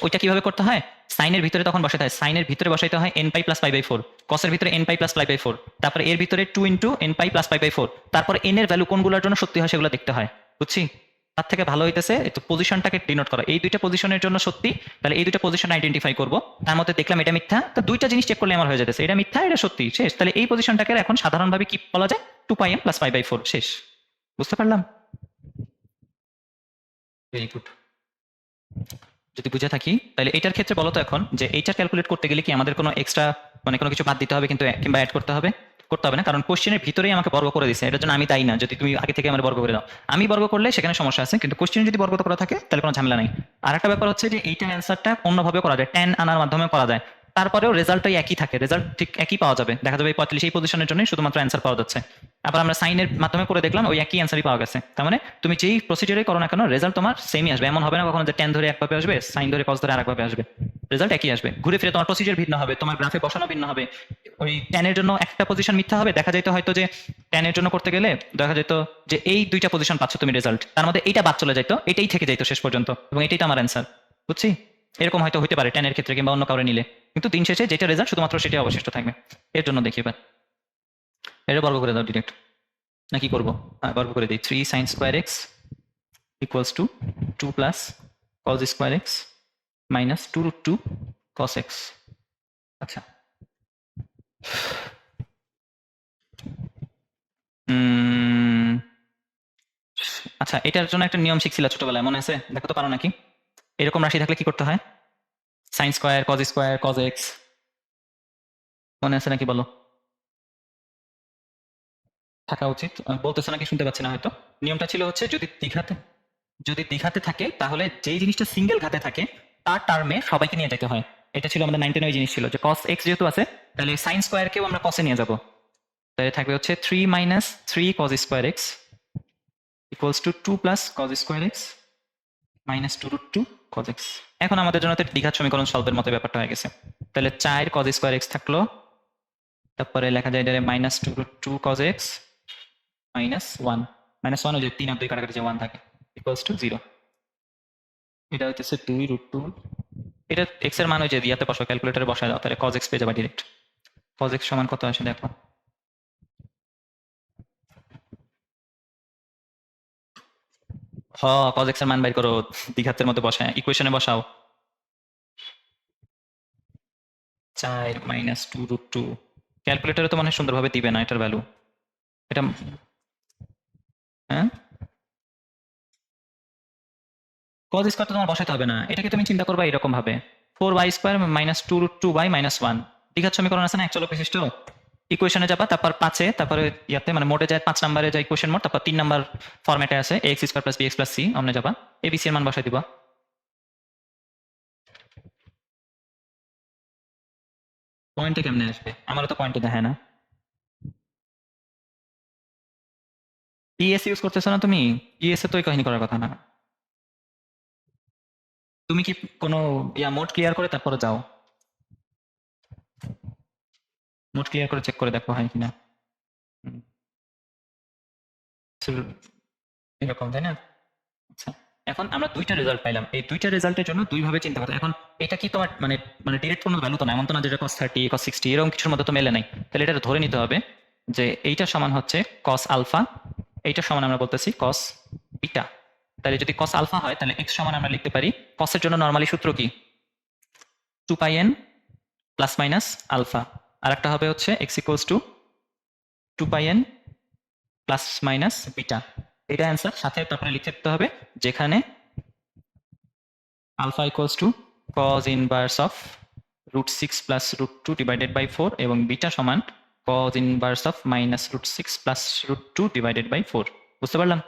ওইটা কিভাবে করতে হয়? সাইনের ভিতরে তখন বসাতে হয়, সাইনের ভিতরে বসাইতে হয় n পাই প্লাস π/4, কসের ভিতরে n পাই প্লাস π/4, তারপরে এর ভিতরে 2 ইন্টু n পাই প্লাস π/4, তারপরে n এর ভ্যালু কোনগুলোর জন্য সত্যি হয় সেগুলো দেখতে হয়, বুঝছি? তার থেকে ভালো হইতেছে একটু পজিশনটাকে ডিনোট করা, এই দুইটা পজিশনের জন্য সত্যি, তাহলে এই দুইটা পজিশন আইডেন্টিফাই করবো, তার মধ্যে দেখলাম এটা মিথ্যা, তো দুইটা জিনিস চেক করলে আমার হয়ে যেতেছে, এটা মিথ্যা এটা সত্যি, শেষ। তাহলে এই পজিশনটাকে এখন সাধারণভাবে কি বলা যায়? 2πm প্লাস π/4, শেষ। বুঝতে পারলাম? Very good. যদি বুঝে থাকি, তাহলে এটার ক্ষেত্রে বলো তো এখন, যে এইটার ক্যালকুলেট করতে গেলে কি আমাদের কোনো এক্সট্রা, মানে কোনো কিছু বাদ দিতে হবে কিন্তু, কিংবা অ্যাড করতে হবে? করতে হবে না, কারণ কোশ্চেনের ভিতরেই আমাকে বর্গ করে দিছে, এটার জন্য আমি দায়ী না যদি তুমি আগে থেকে আমার বর্গ করে দাও। আমি বর্গ করলে সেখানে সমস্যা আছে, কিন্তু কোশ্চেনে যদি বর্গ করা থাকে তাহলে কোনো ঝামেলা নাই। আর একটা ব্যাপার হচ্ছে যে এইটার অ্যান্সারটা অন্যভাবে করা যায়, ট্যান আনার মাধ্যমে করা যায়, তারপরেও রেজাল্টটাই একই থাকে, রেজাল্ট ঠিক একই পাওয়া যাবে। দেখা যাবে এই 45 এই পজিশনের জন্যই শুধুমাত্র অ্যান্সার পাওয়া যাচ্ছে। আবার আমরা সাইনের মাধ্যমে করে দেখলাম, ওই একই অ্যান্সারই পাওয়া গেছে। তার মানে তুমি যেই প্রসিডিউরে করো না কেন, রেজাল্ট তোমার সেমই আসবে। এমন হবে না কখনো যে ট্যান ধরে একভাবে আসবে, সাইন ধরে কস ধরে আরেকভাবে আসবে, রেজাল্ট একই আসবে। ঘুরে ফিরে তোমার প্রসিডিউর ভিন্ন হবে, তোমার গ্রাফে বসানো ভিন্ন হবে। ওই ট্যানের জন্য একটা পজিশন মিথ্যা হবে, দেখা যাইতো হয়তো যে ট্যানের জন্য করতে গেলে দেখা যেত যে এই দুইটা পজিশন পাচ্ছ তুমি রেজাল্ট, তার মধ্যে এইটা বাদ চলে যাইতো, এটাই থেকে যাইতো শেষ পর্যন্ত, এবং এটাই তো আমার অ্যান্সার, বুঝছি? এরকম হয়তো হতে পারে ট্যানের ক্ষেত্রে কিংবা অন্য কাউরে নিলে, কিন্তু দিন শেষে যেটা রেজাল্ট শুধুমাত্র সেটাই অবশিষ্ট থাকবে। এর জন্য দেখি এবার এটা বর্গ করে দাও ডিরেক্ট, না কি করবো? বর্গ করে দিই, 3 sin square x equals to 2 plus cos square x minus 2√2 cos x। আচ্ছা, আচ্ছা, এটার জন্য একটা নিয়ম শিখছিলা ছোটবেলায়, মনে আছে? দেখো তো পারো নাকি? এরকম রাশি থাকলে কি করতে হয়? Sine square, cos square, cos X, মনে আছে নাকি বলো? থাকা উচিত। বলতেছে নাকি শুনতে পাচ্ছি না হয়তো। নিয়মটা ছিল হচ্ছে যদি দ্বিঘাতে থাকে তাহলে যেই জিনিসটা সিঙ্গেল ঘাতে থাকে তার টার্মে সবাইকে নিয়ে যেতে হয়। এটা ছিল আমাদের 19 ওই জিনিস ছিল যে cos x যেহেতু আছে তাহলে sin স্কয়ারকেও আমরা cos এ নিয়ে যাব। তাহলে থাকবে হচ্ছে 3 minus 3 cos square x equals to 2 plus cos square x minus 2 root 2 cos x। এখন আমাদের জন্য তো দ্বিঘাত সমীকরণ সলভের মতো ব্যাপারটা হয়ে গেছে। তাহলে 4 cos স্কয়ার x থাকলো, তারপরে লেখা যায় এটা minus 2 root 2 cos x minus 1 ওই যে 3 আর 2 কাটাকাটি যে 1 থাকে ইকুয়ালস টু 0। এটা হচ্ছে 2 রুট 2, এটা x এর মান ওই যে ইয়াতে বসাও, ক্যালকুলেটরে বসায় দাও, তাহলে cos x পেয়ে যাবে ডাইরেক্ট। cos x সমান কত আসে দেখো, cos x এর মান বাইর করো, দ্বিঘাতের মধ্যে বসায় ইকুয়েশনে বসাও। 4 মাইনাস 2 রুট 2, ক্যালকুলেটরে তো মনে হয় সুন্দরভাবে দিবে না এটার ভ্যালু। এটা হ্যাঁ cos স্কয়ার তো তোমার বসাতে হবে না, এটাকে তুমি চিন্তা করবা এরকম ভাবে 4y square minus 2 root 2y minus 1। দ্বিঘাত সমীকরণ আছে না এক চলক বিশিষ্ট, ইকুয়েশনে যাবা, তারপর 5-এ, তারপরে ইয়াতে মানে মোটে যায় 5 নম্বরে যায় ইকুয়েশন মোট, তারপর 3 নাম্বার ফরম্যাটে আছে ax square plus bx plus c, অমনে যাবা abc এর মান বসাই দিবা। পয়েন্টে কেমনে আসবে, আমারও তো পয়েন্টে দেখায় না। ইএস ইউজ করতেছো না তুমি, ইএস এ তো এই কাহিনী করার কথা না। তুমি কি কোনো মোড ক্লিয়ার করে তারপরে যাও, মোড ক্লিয়ার করে চেক করে দেখো হয় কিনা। হুম, এরকম তাই না? আচ্ছা, এখন আমরা দুইটা রেজাল্ট পাইলাম, এই দুইটা রেজাল্টের জন্য দুই ভাবে চিন্তা করতে। এখন এটা কি তোমার মানে মানে ডিরেক্ট কোনো ভ্যালু তো না, এমন তো না যেটা cos 30 cos 60 এরকম কিছুর মধ্যে তো মেলে নাই। তাহলে এটা ধরে নিতে হবে যে এইটা সমান হচ্ছে cos আলফা, এইটা সমান আমরা বলতেছি cos বিটা। তাহলে যদি cos আলফা হয় তাহলে x সমান আমরা লিখতে পারি, cos এর জন্য নরমালি সূত্র কি 2 pi n plus minus alpha, আর একটা হবে হচ্ছে x equals to 2 pi n plus minus beta. এটা অ্যান্সার, সাথে তারপরে লিখতে দিতে হবে যেখানে alpha equals to cos inverse of root 6 plus root 2 divided by 4 এবং বিটা সমান cos inverse of minus root 6 plus root 2 divided by 4। বুঝতে পারলাম?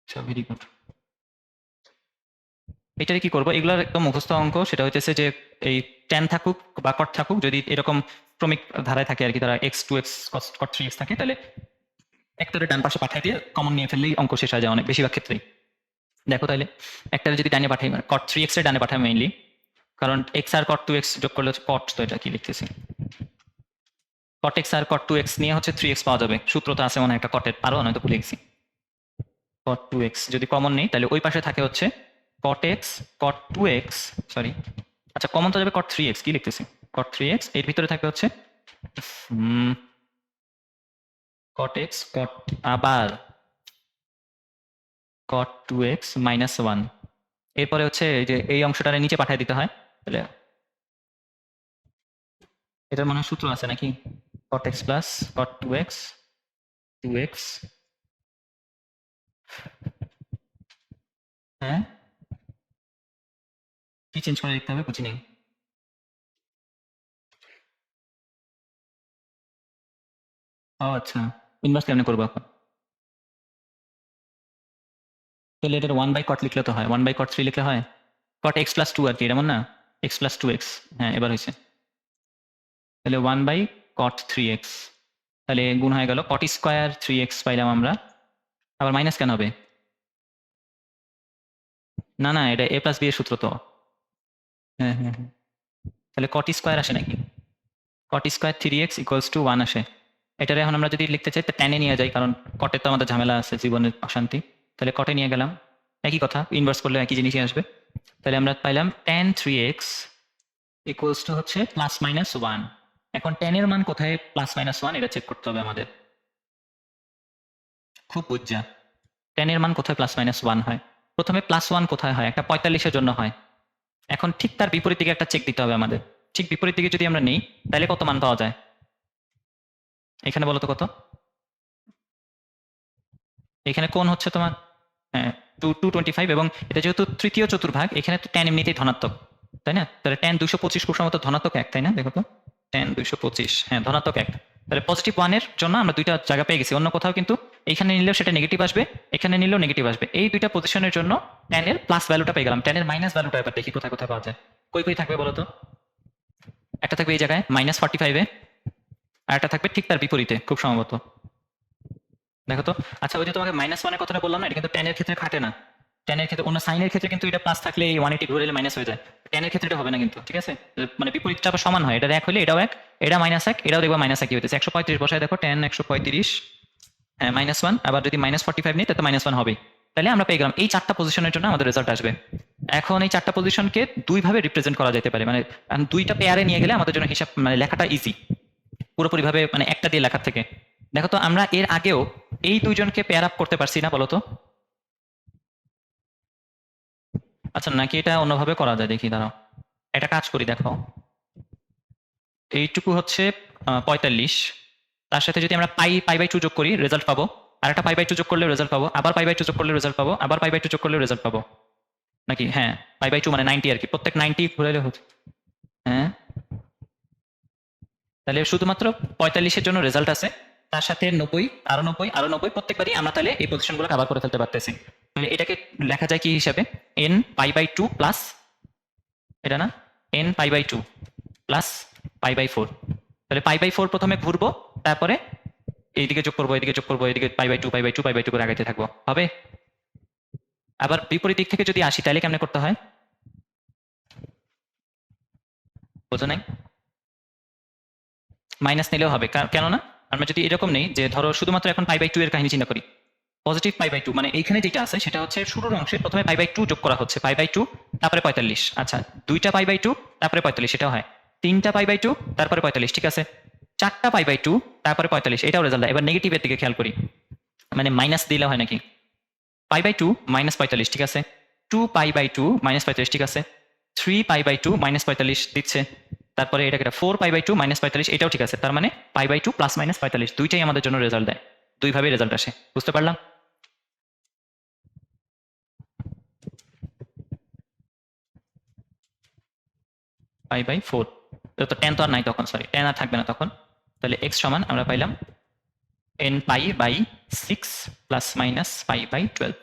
আচ্ছা, ভেরি গুড। এটারে কি করবো, এগুলোর একদম মুখস্থ অঙ্ক, সেটা হইতেছে যে এই tan থাকুক বা cot থাকুক, যদি এরকম ক্রমিক ধারায় থাকে আর কি, তারা x2x cot 3x থাকে, তাহলে একটারে ডান পাশে পাঠিয়ে দিয়ে কমন নিয়ে ফেললেই অঙ্ক শেষ হয়ে যায় অনেক বেশিরভাগ ক্ষেত্রেই। দেখো তাহলে একটারে যদি ডানে পাঠাই, cot 3x এর ডানে পাঠাই মেইনলি, কারণ x আর cot 2x যোগ করলে হচ্ছে cot, তো এটা কি লিখতেছি cot x আর cot 2x নিয়ে হচ্ছে 3x পাওয়া যাবে, সূত্র তো আছে মনে হয় একটা cot এর, আরো নয়তো ভুলে গেছি। cot 2x যদি কমন নেই তাহলে ওই পাশে থাকে হচ্ছে cot x cot 2x, sorry আচ্ছা কমন তো যাবে cot 3x, কি লিখতেছি cot 3x, এর ভিতরে থাকবে হচ্ছে cot x cot আবার cot 2x মাইনাস 1, এরপরে হচ্ছে এই যে এই অংশটারে নিচে পাঠিয়ে দিতে হয়। তাহলে এটার মনে হয় সূত্র আছে নাকি, cot x plus cot 2x 2x, হ্যাঁ কি চেঞ্জ করে লিখতে হবে বুঝি নেই। ও আচ্ছা, ইনভার্স কেমনে করবো এখন, তাহলে এটার 1/cot লিখলে তো হয়, 1/cot 3 লিখলে হয়, cot x প্লাস 2 আর কি, এমন না x প্লাস 2x, হ্যাঁ এবার হয়েছে। তাহলে 1/cot 3x, তাহলে গুণ হয়ে গেল cot স্কয়ার 3x পাইলাম আমরা, আবার মাইনাস কেন হবে, না না এটা a প্লাস b এর সূত্র তো। হ্যাঁ হ্যাঁ হ্যাঁ, তাহলে cot স্কয়ার আসে নাকি, cot square 3x equals two 1 আসে। এটারে এখন আমরা যদি লিখতে চাই তো tan এ নিয়ে যাই, কারণ কটের তো আমাদের ঝামেলা আছে, জীবনের অশান্তি, তাহলে কটে নিয়ে গেলাম, একই কথা, ইনভার্স করলে একই জিনিসই আসবে। তাহলে আমরা পাইলাম tan 3x ইকুয়ালস টু হচ্ছে প্লাস মাইনাস 1। এখন tan এর মান কোথায় প্লাস মাইনাস 1 এটা চেক করতে হবে আমাদের, খুব বুঝা tan এর মান কোথায় প্লাস মাইনাস 1 হয়, প্রথমে প্লাস 1 কোথায় হয়, একটা 45-এর জন্য হয়। এখন ঠিক তার বিপরীত দিকে একটা চেক দিতে হবে আমাদের, ঠিক বিপরীত দিকে যদি আমরা নিই তাহলে কত মান পাওয়া যায়, এখানে বলো তো কত, এখানে কোন হচ্ছে তোমার হ্যাঁ 225, এবং এটা যেহেতু তৃতীয় চতুর্ভাগ এখানে তো tan এমনিতেই ধনাত্মক, তাই না? তাহলে tan 225 খুব সম্ভবত ধনাত্মক 1, তাই না? দেখো তো tan 225, হ্যাঁ ধনাত্মক 1, তাহলে পজিটিভ 1 এর জন্য আমরা দুইটা জায়গা পেয়ে গেছি, অন্য কোথাও কিন্তু এখানে নিলেও সেটা নেগেটিভ আসবে, এখানে নিলেও নেগেটিভ আসবে। এই দুইটা পজিশনের জন্য tan এর প্লাস ভ্যালুটা পেয়ে গেলাম, tan এর মাইনাস ভ্যালুটা এবার দেখি কোথায় কোথায় পাওয়া যায়। কই কই থাকবে বলো তো? একটা থাকবে এই জায়গায় -45-এ, আর একটা থাকবে ঠিক তার বিপরীতে খুব সম্ভবত। দেখো তো। আচ্ছা, ওই যে তোমাকে -1 এর কথাটা বললাম না, এটা কিন্তু tan এর ক্ষেত্রে খাটে না। tan এর ক্ষেত্রে, অন্য সাইনের ক্ষেত্রে কিন্তু এটা প্লাস থাকলে এই 180 ঘুরে এলে মাইনাস হয়ে যায়। tan এর ক্ষেত্রে এটা হবে না কিন্তু, ঠিক আছে? মানে বিপরীতটা আবার সমান হয়, এটা 1 হলে এটাও 1, এটা -1, এটাও দেখবা -1 হইতেছে। 135 বসায় দেখো, tan 135, হ্যাঁ -1, আবার যদি -45 নিই তাহলে -1 হবেই। তাহলে আমরা পেয়ে গেলাম এই চারটা পজিশনের জন্য আমাদের রেজাল্ট আসবে। এখন এই চারটা পজিশনকে দুই ভাবে রিপ্রেজেন্ট করা যেতে পারে, মানে দুইটা পেয়ারে নিয়ে গেলে আমাদের জন্য হিসাব মানে লেখাটা ইজি পুরোপুরি ভাবে, মানে একটা দিয়ে লেখার থেকে। দেখো তো, আমরা এর আগেও এই দুইজনকে পেয়ার আপ করতে পারছি না বলো তো? আচ্ছা, নাকি এটা অন্যভাবে করা যায়? দেখি, দাঁড়াও, একটা কাজ করি। দেখো, এইটুকু হচ্ছে 45, তার সাথে যদি আমরা পাই বাই 2 যোগ করি রেজাল্ট পাবো, আর একটা পাই বাই 2 যোগ করলে রেজাল্ট পাবো, আবার পাই বাই 2 যোগ করলে রেজাল্ট পাবো, আবার পাই বাই 2 যোগ করলে রেজাল্ট পাবো নাকি? হ্যাঁ, পাই বাই 2 মানে 90 আর কি, প্রত্যেক 90 ঘুরাইলে হচ্ছে। হ্যাঁ, তাহলে শুধুমাত্র 45-এর জন্য রেজাল্ট আছে, তার সাথে 90, আরো 90, আরো 90, প্রত্যেকবারই আমরা তাহলে এই পজিশনগুলো কভার করে ফেলতে পারতেছি। তাহলে এটাকে লেখা যায় কি হিসাবে? n পাই বাই 2 প্লাস, এটা না, n pi by 2 plus pi by 4। তাহলে পাই বাই 4 প্রথমে ঘুরবো, তারপরে এইদিকে যোগ করবো, এদিকে যোগ করবো, এদিকে pi by 2 pi by 2 pi by 2 করে আগাইতে থাকবো, হবে? আবার বিপরীত দিক থেকে যদি আসি তাহলে কেমনে করতে হয়? বোঝো নাই? মাইনাস নিলেও হবে, কেননা আমরা যদি এরকম নেই যে ধরো শুধুমাত্র এখন পাই বাই 2 এর কাহিনী চিন্তা করি, পজিটিভ পাই বাই 2 মানে এইখানে যেটা আছে সেটা হচ্ছে শুরুর অংশে প্রথমে পাই বাই 2 যোগ করা হচ্ছে, পাই বাই 2 তারপরে 45। আচ্ছা, দুইটা পাই বাই 2 তারপরে 45, এটাও হয়। তিনটা পাই বাই 2 তারপরে 45, ঠিক আছে। চারটা পাই বাই 2 তারপরে 45, এটাও রেজাল্ট দেয়। এবার নেগেটিভের দিকে খেয়াল করি, মানে মাইনাস দিলে হয় নাকি? পাই বাই 2 -45, ঠিক আছে। 2 পাই বাই 2 -45, ঠিক আছে। 3 পাই বাই 2 -45 দিচ্ছে। তারপরে এটা 4 পাই বাই 2 -45, এটাও ঠিক আছে। তার মানে পাই বাই 2 প্লাস মাইনাস 45 দুইটাই আমাদের জন্য রেজাল্ট দেয়, দুইভাবে রেজাল্ট আসে। বুঝতে পারলাম? পাই বাই 4, তো tan তো আর নাই তখন, সরি, tan আর থাকবে না তখন। তাহলে x সমান আমরা পাইলাম n পাই/6 প্লাস মাইনাস পাই/12।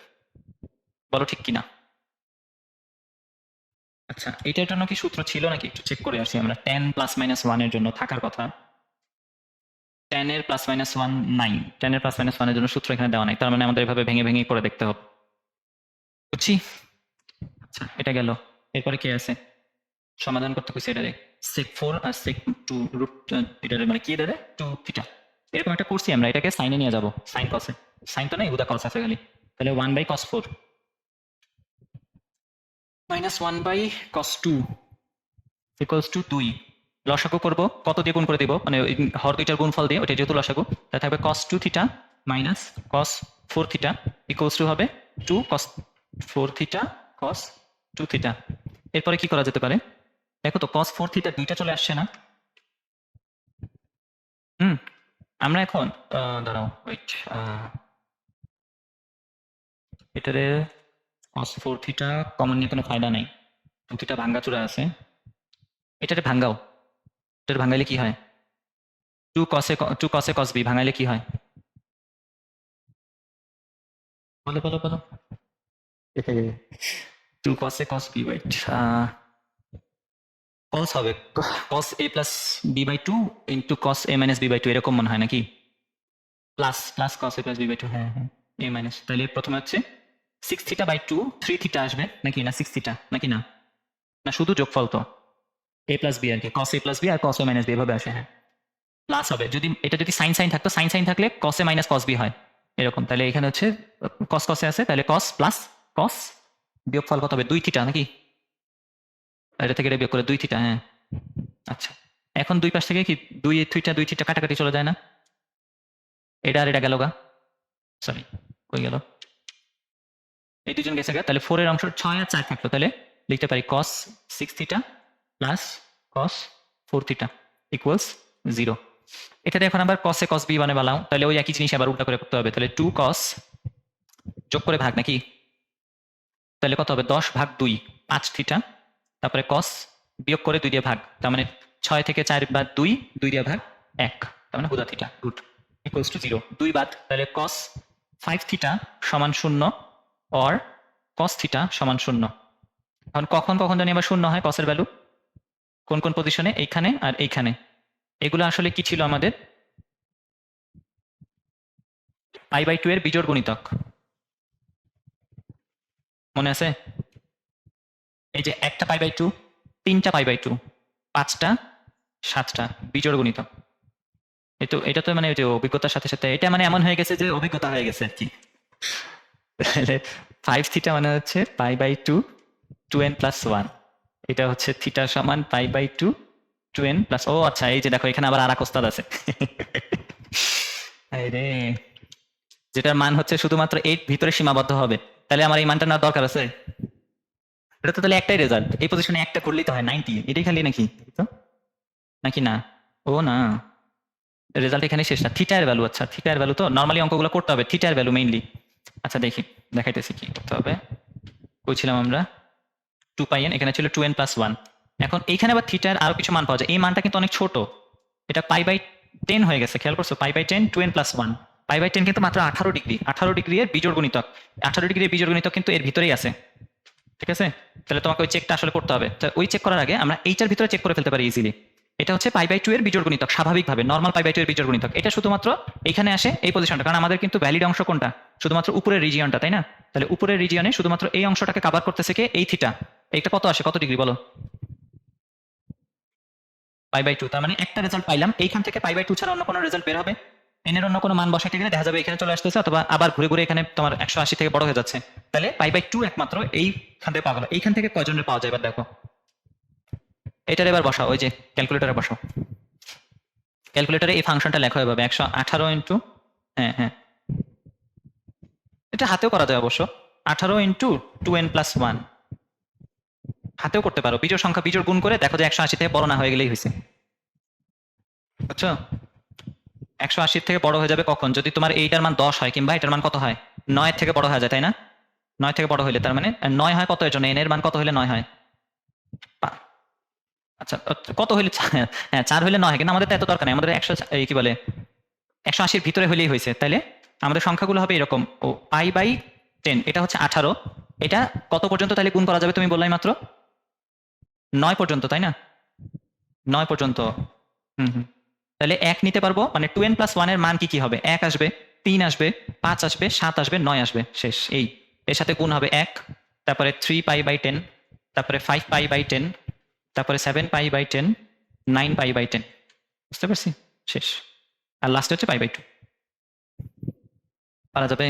বলো ঠিক কিনা? আচ্ছা, এটার জন্য কি সূত্র ছিল নাকি? একটু চেক করে আসি আমরা। tan +-1 এর জন্য থাকার কথা, tan এর +-1 নাই, tan এর +-1 এর জন্য সূত্র এখানে দেওয়া নাই, তার মানে আমাদের এভাবে ভেঙে ভেঙে করে দেখতে হবে। বুঝছি। আচ্ছা, এটা গেল। এরপরে কি আছে? সমাধান করতে কইছে এটারে sec4 আর sec2 রুট, এটারে মানে কি এটারে 2 থিটা, এরকম একটা করছি আমরা। এটাকে সাইনে নিয়ে যাব, সাইন কসে, সাইন তো নাই, উদা কস আছে খালি। তাহলে 1/cos4 -1/cos2 ইকুয়ালস টু 2। লসাগু করব, কত দিয়ে গুণ করে দিব, মানে ওই হর দুইটার গুণফল দিয়ে, ওইটা যেহেতু লসাগু, তাহলে থাকবে cos2 theta minus cos4 theta equals to হবে 2 cos4 থিটা cos2 থিটা। এরপরে কি করা যেতে পারে? দেখো তো, cos4 থিটা দুইটা চলে আসছে না? আমরা এখন দাঁড়াও, ওয়েট, এটারে cos4 থিটা কমন নিয়ে কোনো ফায়দা নাই, 2 থিটা ভাঙ্গাচুরা আছে, এটারে ভাঙ্গাও। এটারে ভাঙ্গাইলে কি হয়? 2 cos a cos b ভাঙাইলে কি হয়? বলো বলো বলো। 2 cos a cos b, wait, cos হবে cos a plus b/2 into cos a minus b/2, এরকম মনে হয় নাকি? Plus plus cos a plus b/2, হ্যাঁ হ্যাঁ, a মাইনাস। তাহলে প্রথমে হচ্ছে 6 থিটা বাই 2, 3 থিটা আসবে নাকি, না 6 থিটা নাকি, না না শুধু যোগফল তো a প্লাস b আর কি, cos a প্লাস b আর cos a মাইনাস b এভাবে আসে, হ্যাঁ। প্লাস হবে, যদি এটা যদি সাইন সাইন থাকতো, সাইন সাইন থাকলে cos a minus cos b হয় এরকম। তাহলে এখানে হচ্ছে cos cos এ আছে, তাহলে cos প্লাস cos বিয়োগফল কত হবে? 2 থিটা নাকি? এটা থেকে এটা বিয়োগ করে 2 থিটা, হ্যাঁ। আচ্ছা, এখন দুই পাশ থেকে কি 2 থিটা কাটাকাটি চলে যায় না? এটা আর এটা গেল গা, সরি, কই গেল? এই দুজন গেছে গা। তাহলে 4 এর অংশ 6 আর 4 থাকলো, তাহলে লিখতে পারি cos 6 theta plus cos 4 theta equals 0। এটাতে এখন আবার cos a cos b মানে বানাও, তাহলে ওই একই জিনিস আবার উল্টা করে করতে হবে। তাহলে 2 cos যোগ করে ভাগ নাকি, তাহলে কত হবে? 10/2 5 থিটা, তারপরে cos বিয়োগ করে 2 দিয়ে ভাগ, তার মানে 6 থেকে 4 বাদ 2, 2 দিয়ে ভাগ 1, তার মানে হুদা থিটা রুট ইকুয়ালস টু 0 2 বাদ, তাহলে cos 5 থিটা সমান 0 অর cos থিটা সমান 0। এখন কখন কখন জানি আবার 0 হয় cos এর ভ্যালু, কোন কোন পজিশনে, এইখানে আর এইখানে। এগুলো আসলে কি ছিল আমাদের π/2 এর বিজোড় গুণিতক, মনে আছে? এই যে একটা π/2, তিনটা π/2, 5টা, 7টা বিজোড় গুণিতক। এটা তো মানে ওই যে অভিজ্ঞতার সাথে সাথে এটা মানে এমন হয়ে গেছে যে অভিজ্ঞতা হয়ে গেছে আর কি। তাহলে 5 থিটা মানে হচ্ছে π/2 2n + 1, এটা হচ্ছে থিটা সমান π/2 2n + ও আচ্ছা, এই যে দেখো এখানে আবার আর এক ওস্তাদ আছে। আরে, যেটার মান হচ্ছে শুধুমাত্র 8 ভিতরে সীমাবদ্ধ হবে, তাহলে আমার এই মানটা নেওয়ার দরকার আছে? এটা তো তাহলে একটাই রেজাল্ট, এই পজিশনে একটা করলেই তো হয় 90, এটাই খালি নাকি তো, নাকি না? ও না, রেজাল্ট এখানে শেষ না, থিটা এর ভ্যালু। আচ্ছা থিটা এর ভ্যালু তো নরমালি অঙ্কগুলো করতে হবে, থিটা এর ভ্যালু মেইনলি। আচ্ছা দেখি, দেখাইতেছি কি করতে হবে। কইছিলাম আমরা 2πn, এখানে ছিল 2n + 1। এখন এইখানে আবার থিটার আরো কিছু মান পাওয়া যায়, এই মানটা কিন্তু অনেক ছোট, এটা π/10 হয়ে গেছে, খেয়াল করছো? π/10 2n + 1, π/10 কিন্তু মাত্র 18 ডিগ্রি, 18 ডিগ্রি এর বিজোড় গুণিতক, 18 ডিগ্রির বিজোড় গুণিতক কিন্তু এর ভিতরেই আছে, ঠিক আছে? তাহলে তোমাকে ওই চেকটা আসলে করতে হবে। তো ওই চেক করার আগে আমরা এইটার ভিতরে চেক করে ফেলতে পারি ইজিলি। এটা হচ্ছে π/2 এর বিজোড় গুণিতক, স্বাভাবিকভাবে নর্মাল π/2 এর বিজোড় গুণিতক। এটা শুধুমাত্র এইখানে আসে এই পজিশনটা, কারণ আমাদের কিন্তু ভ্যালিড অংশ কোনটা? শুধুমাত্র উপরের রিজিয়নটা, তাই না? তাহলে উপরের রিজিয়নে শুধুমাত্র এই অংশটাকে কভার করতেছে কে? এই থিটা। এইটা কত আসে, কত ডিগ্রি বলো? π/2। তার মানে একটা রেজাল্ট পাইলাম, এইখান থেকে π/2 ছাড়া অন্য কোনো রেজাল্ট বের হবে? এনের অন্য কোনো মান বসাইতে গেলে দেখা যাবে এখানে চলে আসতেছে, অথবা আবার ঘুরে ঘুরে এখানে তোমার 180 থেকে বড় হয়ে যাচ্ছে। তাহলে π/2 একমাত্র এইখান থেকে পাওয়া গেল। এইখান থেকে কয়জনের পাওয়া যায় এবার দেখো। এটার এবার বসাও, ওই যে ক্যালকুলেটরে বসাও, ক্যালকুলেটরে এই ফাংশনটা লেখা এভাবে 118 ইন্টু, হ্যাঁ হ্যাঁ, এটা হাতেও করা যায় অবশ্য, 18 ইন্টু 2n + 1, হাতেও করতে পারো, বিজোড় সংখ্যা বিজোড় গুণ করে দেখো যে 180 থেকে বড় না হয়ে গেলেই হয়েছে, বুঝছো? 180 থেকে বড় হয়ে যাবে কখন? যদি তোমার এইটার মান 10 হয়, কিংবা এটার মান কত হয়, 9 থেকে বড় হয়ে যায়, তাই না? 9 থেকে বড় হইলে তার মানে 9 হয় কত এর জন্য, n এর মান কত হইলে 9 হয়? আচ্ছা কত হইলে হ্যাঁ 4 হইলে 9 হয়, কিন্তু আমাদের তো এত দরকার নেই, আমাদের 100 কি বলে 180 ভিতরে হইলেই হয়েছে। তাইলে আমাদের সংখ্যাগুলো হবে এরকম, ও π/10, এটা হচ্ছে 18, এটা কত পর্যন্ত তাহলে গুণ করা যাবে তুমি বললাই মাত্র? 9 পর্যন্ত, তাই না? 9 পর্যন্ত। হুম হুম, তাহলে 1 নিতে পারবো, মানে 2n + 1 এর মান কি কি হবে? 1 আসবে, 3 আসবে, 5 আসবে, 7 আসবে, 9 আসবে, শেষ। এই এর সাথে গুণ হবে 1, তারপরে 3π/10, তারপরে 5π/10, তারপরে 7π/10, 9π/10, বুঝতে পারছি? শেষ। আর লাস্টে হচ্ছে π/2। পারা যাবে?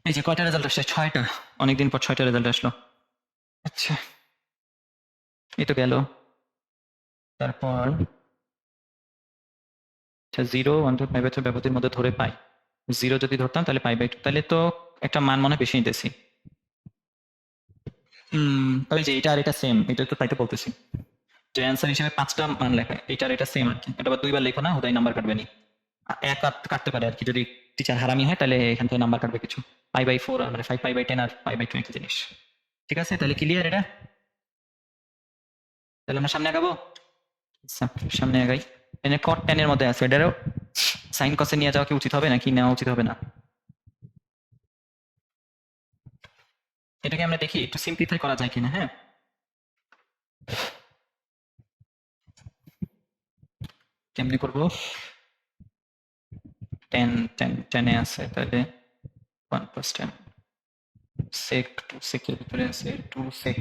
এই যে কয়টা রেজাল্ট আসছে? 6টা। অনেকদিন পর 6টা রেজাল্ট আসলো। আচ্ছা, এই তো গেল। তারপর আচ্ছা 0 1 2 5/2 ব্যবধির মধ্যে ধরে পাই, 0 যদি ধরতাম তাহলে π/2, তাহলে তো একটা মান মনে হয় বেশি নিতেছি। ওই যে এটা আর এটা সেম, এটা তো তাই তো বলতেছি যে অ্যান্সার হিসেবে 5টা মান লেখা, এটা আর এটা সেম আর কি। এটা আবার 2বার লেখো না, ওটাই নাম্বার কাটবে নি। এক কাটতে পারে আর কি, যদি টিচার হারামি হয় তাহলে এখান থেকে নাম্বার কাটবে কিছু। π/4 মানে 5π/10 আর π/2 একই জিনিস। ঠিক আছে, তাহলে ক্লিয়ার এটা? তাহলে আমরা সামনে আগাবো। আচ্ছা সামনে আগাই। এনে cot 10 এর মধ্যে আছে, এটারও সাইন কসে নিয়ে যাওয়া কি উচিত হবে নাকি নেওয়া উচিত হবে না? এটাকে আমরা দেখি একটু সিম্পলিফাই করা যায় কিনা। হ্যাঁ, কেমনি করবো? 10 10 10 এ আছে, তাহলে 1 + 10 sec 2 sec এর ভিতরে আছে 2 sec,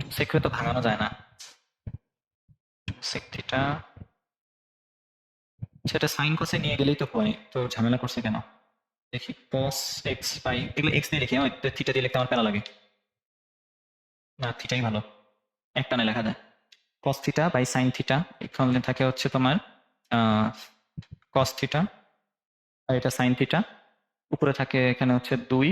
2 sec তো ভাঙানো যায় না, 2 sec থিটা। সেটা সাইন কসে নিয়ে গেলেই তো হয়, তো ঝামেলা করছে কেন? দেখি cos x পাই, এগুলো x দিয়ে লিখি, থিটা দিয়ে লিখতে আমার প্যারা লাগে না, থিটাই ভালো, একটানে লেখা যায়। cos theta by sin theta, এখানে থাকে হচ্ছে তোমার cos থিটা, আর এটা sin থিটা, উপরে থাকে এখানে হচ্ছে 2,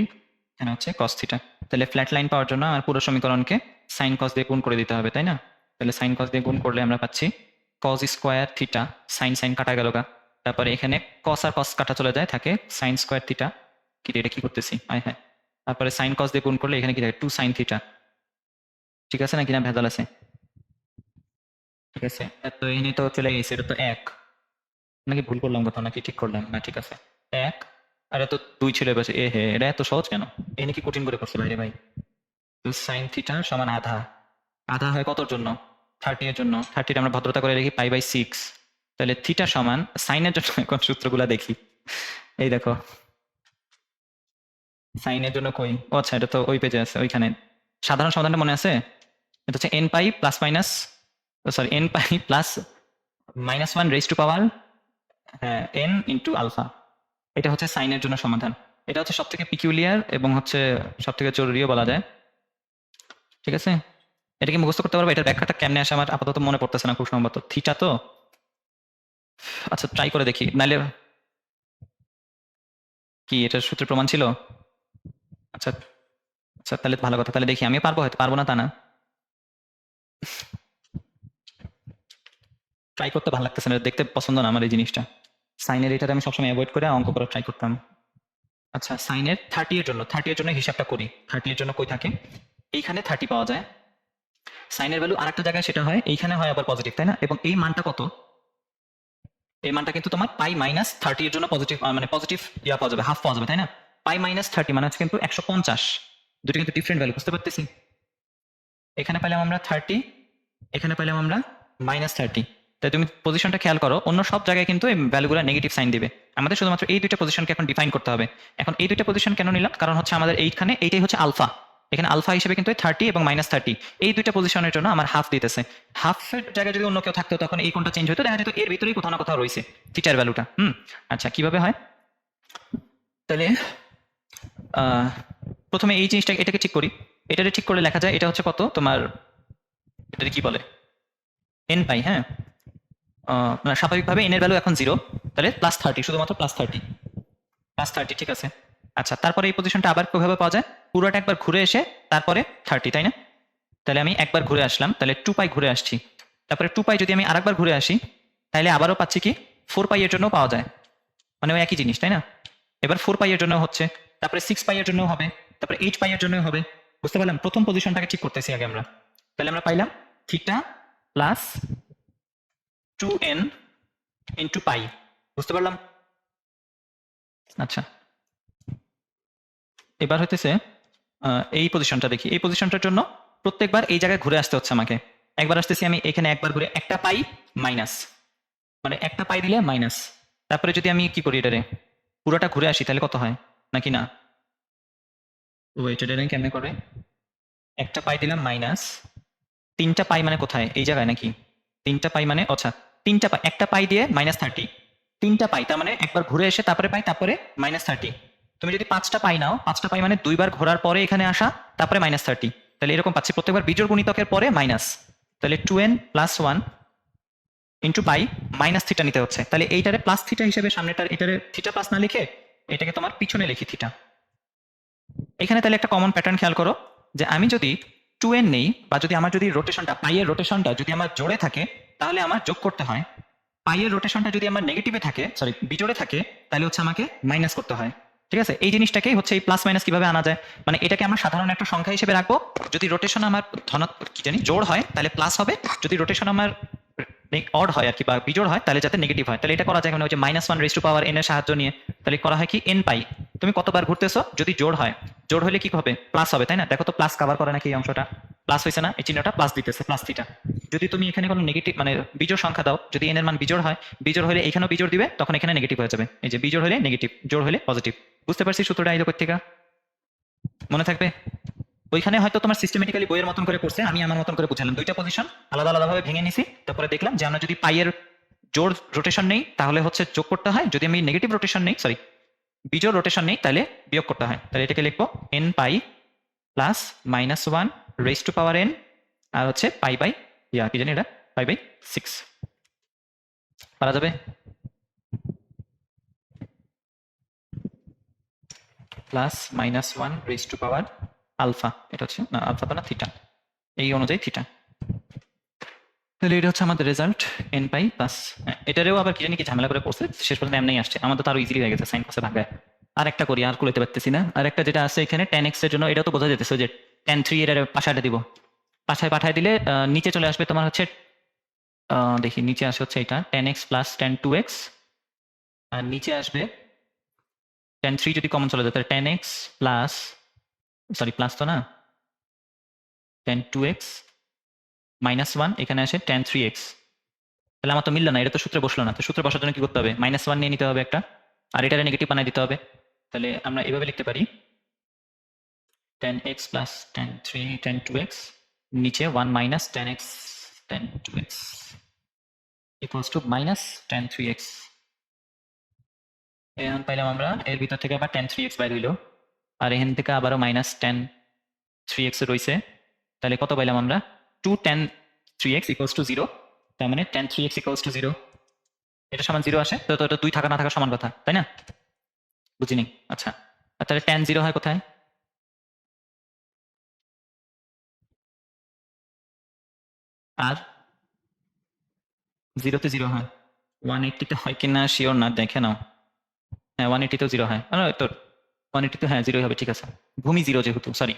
এখানে হচ্ছে cos থিটা। তাহলে ফ্ল্যাট লাইন পাওয়ার জন্য আমার পুরো সমীকরণকে sin cos দিয়ে গুণ করে দিতে হবে, তাই না? তাহলে sin cos দিয়ে গুণ করলে আমরা পাচ্ছি cos square theta, sin sin কাটা গেল গা, তারপরে এখানে cos আর cos কাটা চলে যায়, থাকে sin স্কোয়ার থিটা। কি রে, এটা কি করতেছি? হ্যাঁ হ্যাঁ, তারপরে sin cos দিয়ে গুণ করলে এখানে কি থাকে 2 sin থিটা, ঠিক আছে নাকি, না ভেজাল আছে? ঠিক আছে, তো এনে তো চলে গেছে, এটা তো 1 নাকি ভুল করলাম কোথাও, নাকি ঠিক করলাম? না ঠিক আছে 1, আর এত 2 ছিল এবার। এ হে, এটা এত সহজ কেন? এ নাকি কঠিন করে করছে ভাইরে ভাই। তো সাইন থিটা সমান আধা, আধা হয় কতর জন্য? 30 এর জন্য। 30 আমরা ভদ্রতা করে লিখি π/6। তাহলে থিটা সমান সাইনের জন্য এখন সূত্রগুলা দেখি। এই দেখো, সাইনের জন্য কই? ও আচ্ছা, এটা তো ওই পেজে আছে, ওইখানে সাধারণ সমাধানটা মনে আছে? এটা হচ্ছে n pi plus minus, sorry n pi plus -1 raise to power হ্যাঁ n ইন্টু আলফা। এটা হচ্ছে সাইনের জন্য সমাধান। এটা হচ্ছে সব থেকে পিকিউলিয়ার এবং হচ্ছে সব থেকে জরুরিও বলা যায়। ঠিক আছে, এটা কি মুখস্থ করতে পারবো? এটার ব্যাখ্যাটা কেমনে আসে আমার আপাতত মনে পড়তেছে না খুব সম্ভবত। থিটা তো, আচ্ছা ট্রাই করে দেখি, নাইলে কি এটার সূত্রের প্রমাণ ছিল? আচ্ছা আচ্ছা, তাহলে ভালো কথা, তাহলে দেখি আমি পারবো, হয়তো পারবো না তা না। ট্রাই করতে ভালো লাগতেছে না, দেখতে পছন্দ না আমার এই জিনিসটা। সাইনের এটাতে আমি সবসময় অ্যাভয়েড করে অঙ্ক করার ট্রাই করতাম। আচ্ছা, সাইনের 30 এর জন্য, 30 এর জন্য হিসাবটা করি। 30 এর জন্য কই থাকে? এইখানে 30 পাওয়া যায়। সাইনের ভ্যালু আরেকটা জায়গায় সেটা হয়, এইখানে হয় আবার পজিটিভ, তাই না? এবং এই মানটা কত? এই মানটা কিন্তু তোমার π-30 এর জন্য পজিটিভ, মানে পজিটিভ ইয়া পাওয়া যাবে, হাফ পাওয়া যাবে, তাই না? π-30 মানে হচ্ছে কিন্তু 150। দুটো কিন্তু ডিফারেন্ট ভ্যালু, বুঝতে পারতেছি? এখানে পেলাম আমরা 30, এখানে পেলাম আমরা -30। তাই তুমি পজিশনটা খেয়াল করো, অন্য সব জায়গায় কিন্তু এই ভ্যালুগুলো নেগেটিভ সাইন দিবে। আমাদের শুধুমাত্র এই দুইটা পজিশনকে এখন ডিফাইন করতে হবে। এখন এই দুইটা পজিশন কেন নিলাম? কারণ হচ্ছে আমাদের এইখানে এইটাই হচ্ছে আলফা। এখানে আলফা হিসেবে কিন্তু 30 এবং -30 এই দুইটা পজিশনের জন্য আমার হাফ দিতেছে। হাফের জায়গায় যদি অন্য কেউ থাকতো তখন এই কোনটা চেঞ্জ হতো, দেখা যেত এর ভিতরেই কোথাও না কোথাও রয়েছে থিটার ভ্যালুটা। আচ্ছা, কিভাবে হয়? তাহলে প্রথমে এই জিনিসটা, এটাকে ঠিক করি। এটাকে ঠিক করে লেখা যায়, এটা হচ্ছে কত তোমার, এটাকে কি বলে? n পাই, হ্যাঁ। স্বাভাবিকভাবে n এর ভ্যালু এখন 0, তাহলে +30, শুধুমাত্র +30, ঠিক আছে। আচ্ছা, তারপরে এই পজিশনটা আবার কিভাবে পাওয়া যায়? পুরোটা একবার ঘুরে এসে তারপরে 30, তাই না? তাহলে আমি একবার ঘুরে আসলাম, তাহলে 2π ঘুরে আসছি। তারপরে 2π যদি আমি আরেকবার ঘুরে আসি, তাহলে আবারও পাচ্ছি কি 4π এর জন্য পাওয়া যায়, মানে ওই একই জিনিস, তাই না? এবার 4π এর জন্য হচ্ছে, তারপরে 6π এর জন্য হবে, তারপরে 8π এর জন্য হবে। বুঝতে পারলাম? প্রথম পজিশনটাকে ঠিক করতেছি আগে আমরা। তাহলে আমরা পাইলাম থিটা প্লাস 2n ইন্টু পাই। বুঝতে পারলাম? আচ্ছা, এবার হইতেছে এই পজিশনটা দেখি। এই পজিশনটার জন্য প্রত্যেকবার এই জায়গায় ঘুরে আসতে হচ্ছে আমাকে। একবার আসতেছি আমি এখানে, একবার ঘুরে একটা পাই মাইনাস, মানে একটা পাই দিলে মাইনাস। তারপরে যদি আমি কি করি, এটারে পুরোটা ঘুরে আসি, তাহলে কত হয়? নাকি না, ওয়েট, এটা কেমনে করে? একটা পাই দিলাম মাইনাস, 3টা পাই মানে কোথায়? এই জায়গায় নাকি? 3টা পাই মানে, আচ্ছা 3টা পাই, একটা পাই দিয়ে -30, 3টা পাই, তার মানে একবার ঘুরে এসে তারপরে পাই, তারপরে -30। তুমি যদি 5টা পাই নাও, 5টা পাই মানে 2বার ঘোরার পরে এখানে আসা, তারপরে -30, তাহলে এরকম পাচ্ছি প্রত্যেকবার বিজোড় গুণিতকের পরে মাইনাস। তাহলে 2n + 1 ইন্টু পাই মাইনাস থিটা নিতে হচ্ছে। তাহলে এইটারে প্লাস থিটা হিসেবে সামনেটার, এটারে থিটা প্লাস না লিখে এটাকে তোমার পিছনে লিখি থিটা। এখানে তাহলে একটা কমন প্যাটার্ন খেয়াল করো, যে আমি যদি 2n নেই, বা যদি আমার যদি রোটেশনটা, পাইয়ের রোটেশনটা যদি আমার জোড়ে থাকে, তাহলে আমার যোগ করতে হয়। পাইয়ের রোটেশনটা যদি আমার নেগেটিভে থাকে, সরি বিজোড়ে থাকে, তাহলে হচ্ছে আমাকে মাইনাস করতে হয়। ঠিক আছে, এই জিনিসটাকেই হচ্ছে এই প্লাস মাইনাস কিভাবে আনা যায়, মানে এটাকে আমরা সাধারণ একটা সংখ্যা হিসেবে রাখবো। যদি রোটেশন আমার কি জানি জোড় হয় তাহলে প্লাস হবে, যদি রোটেশন আমার অড হয় আর কি, বা বিজোড় হয়, তাহলে যাতে নেগেটিভ হয়। তাহলে এটা করা যায় মানে ওই যে -1 রেজ টু পাওয়ার n এর সাহায্য নিয়ে। তাহলে করা হয় কি, n পাই, তুমি কতবার ঘুরতেছো, যদি জোড় হয়, জোড় হলে কি হবে? প্লাস হবে, তাই না? দেখো তো প্লাস কভার করে নাকি এই অংশটা? প্লাস হয়েছে না? এই চিহ্নটা প্লাস দিতেছে, প্লাস থিটা। যদি তুমি এখানে কোনো নেগেটিভ মানে বিজোড় সংখ্যা দাও, যদি n এর মান বিজোড় হয়, বিজোড় হলে এখানেও বিজোড় দিবে, তখন এখানে নেগেটিভ হয়ে যাবে। এই যে বিজোড় হলে নেগেটিভ, জোড় হলে পজিটিভ। বুঝতে পারছি সূত্রটা আইলো কোত্থেকে? মনে থাকবে? ওইখানে হয়তো তোমার সিস্টেমেটিক্যালি বইয়ের মতন করে করছে, আমি আমার মতন করে বুঝালাম। দুইটা পজিশন আলাদা আলাদাভাবে ভেঙে নিছি, তারপরে দেখলাম যে আমরা যদি পাইয়ের জোড় রোটেশন নেই তাহলে হচ্ছে যোগ করতে হয়, যদি আমি নেগেটিভ রোটেশন নেই, সরি বিজোড় রোটেশন নেই, তাহলে বিয়োগ করতে হয়। তাহলে এটাকে লিখবো n pi plus -1 raise to power n, আর হচ্ছে পাই বাই কি জানি এটা, π/6 পারা যাবে? Plus -1 raise to power alpha, এটা হচ্ছে না আলফা তো না, থিটা, এই অনুযায়ী থিটা। তাহলে এটা হচ্ছে আমাদের রেজাল্ট, n পাই প্লাস, এটারেও আবার কি জানি কি ঝামেলা করে করছে, শেষ পর্যন্ত এমনি আসছে। আমাদের তো আরো ইজিলি হয়ে গেছে সাইন কসে ভাগায়। আর একটা করি, আর কুলাইতে পারতেছি না। আর একটা যেটা আছে এখানে tan x এর জন্য, এটা তো বোঝা যেতেছে যে tan 3 এর পাশাটা দিব, পাঠায় দিলে নিচে চলে আসবে তোমার হচ্ছে দেখি নিচে আসে হচ্ছে এটা tan x plus tan 2x, আর নিচে আসবে tan 3 যদি কমন চলে যায় তাহলে tan x plus, sorry plus তো না, tan 2x মাইনাস 1, এখানে আসে tan 3x। তাহলে আমার তো মিললো না, এটা তো সূত্রে বসলো না। তো সূত্রে বসার জন্য কি করতে হবে, -1 নিয়ে নিতে হবে একটা, আর এটারে নেগেটিভ বানাই দিতে হবে। তাহলে আমরা এভাবে লিখতে পারি tan x plus tan 3 tan 2x, নিচে 1 minus tan x tan 2x equals two minus tan 3x। এখন পাইলাম আমরা, এর ভিতর থেকে আবার tan 3x বাইর হইলো, আর এখান থেকে আবারও মাইনাস tan 3x রইছে। তাহলে কত পাইলাম আমরা, 2 tan 3x ইকুয়ালস টু 0। তার মানে tan 3x ইকুয়ালস টু 0, এটা সমান 0 আসে, তো এটা 2 থাকা না থাকা সমান কথা, তাই না? বুঝিনি। আচ্ছা, আর তাহলে tan 0 হয় কোথায়? আর 0 তে 0 হয়, 180 তে হয় কিনা শিওর না, দেখে নাও। হ্যাঁ 180 তেও 0 হয়, তো 180 তে হ্যাঁ 0 হবে, ঠিক আছে। ভূমি 0 যেহেতু, সরি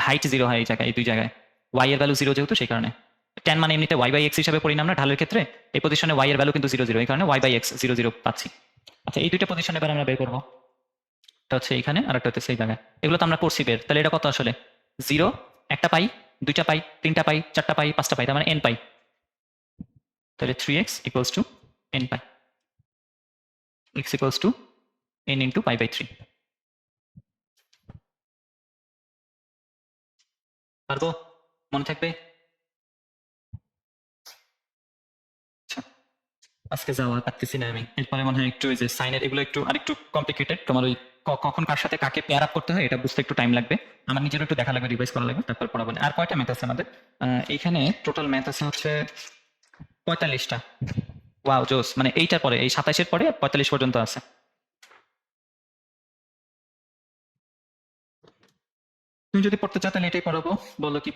হাইট 0 হয় এই জায়গায়, এই দুই জায়গায় y এর ভ্যালু 0 যেহেতু সেই কারণে। tan মানে এমনিতে y বাই x হিসাবে পড়ি না আমরা ঢালের ক্ষেত্রে, এই পজিশনে y এর ভ্যালু কিন্তু 0 0, এই কারণে y বাই x 0 0 পাচ্ছি। আচ্ছা, এই দুইটা পজিশন এবার আমরা বের করবো, এটা হচ্ছে এখানে আর একটা হচ্ছে সেই জায়গায়। এগুলো তো আমরা করছি বের, তাহলে এটা কত আসলে 0, একটা পাই, দুইটা পাই, তিনটা পাই, চারটা পাই, পাঁচটা পাই, তার মানে n পাই। তাহলে 3x equals to n pi, x equals to n into pi by 3। পারবো? মনে থাকবে? আচ্ছা, আজকে যাওয়া পারতেছি না আমি। এরপরে মনে হয় একটু ওই যে সাইনের এগুলো একটু আরেকটু কমপ্লিকেটেড, তোমার ওই কখন কার সাথে কাকে পেয়ার আপ করতে হয় এটা বুঝতে একটু টাইম লাগবে। আমার নিজেরও একটু দেখা লাগবে, রিভাইজ করা লাগবে, তারপর পড়াবো। আর কয়টা ম্যাথ আছে আমাদের? এইখানে টোটাল ম্যাথ আছে হচ্ছে 45টা। ওয়াও জোস, মানে এইটার পরে এই 27-এর পরে 45 পর্যন্ত আছে। তুমি যদি পড়তে চাও তাহলে এটাই পড়াবো, বলো কি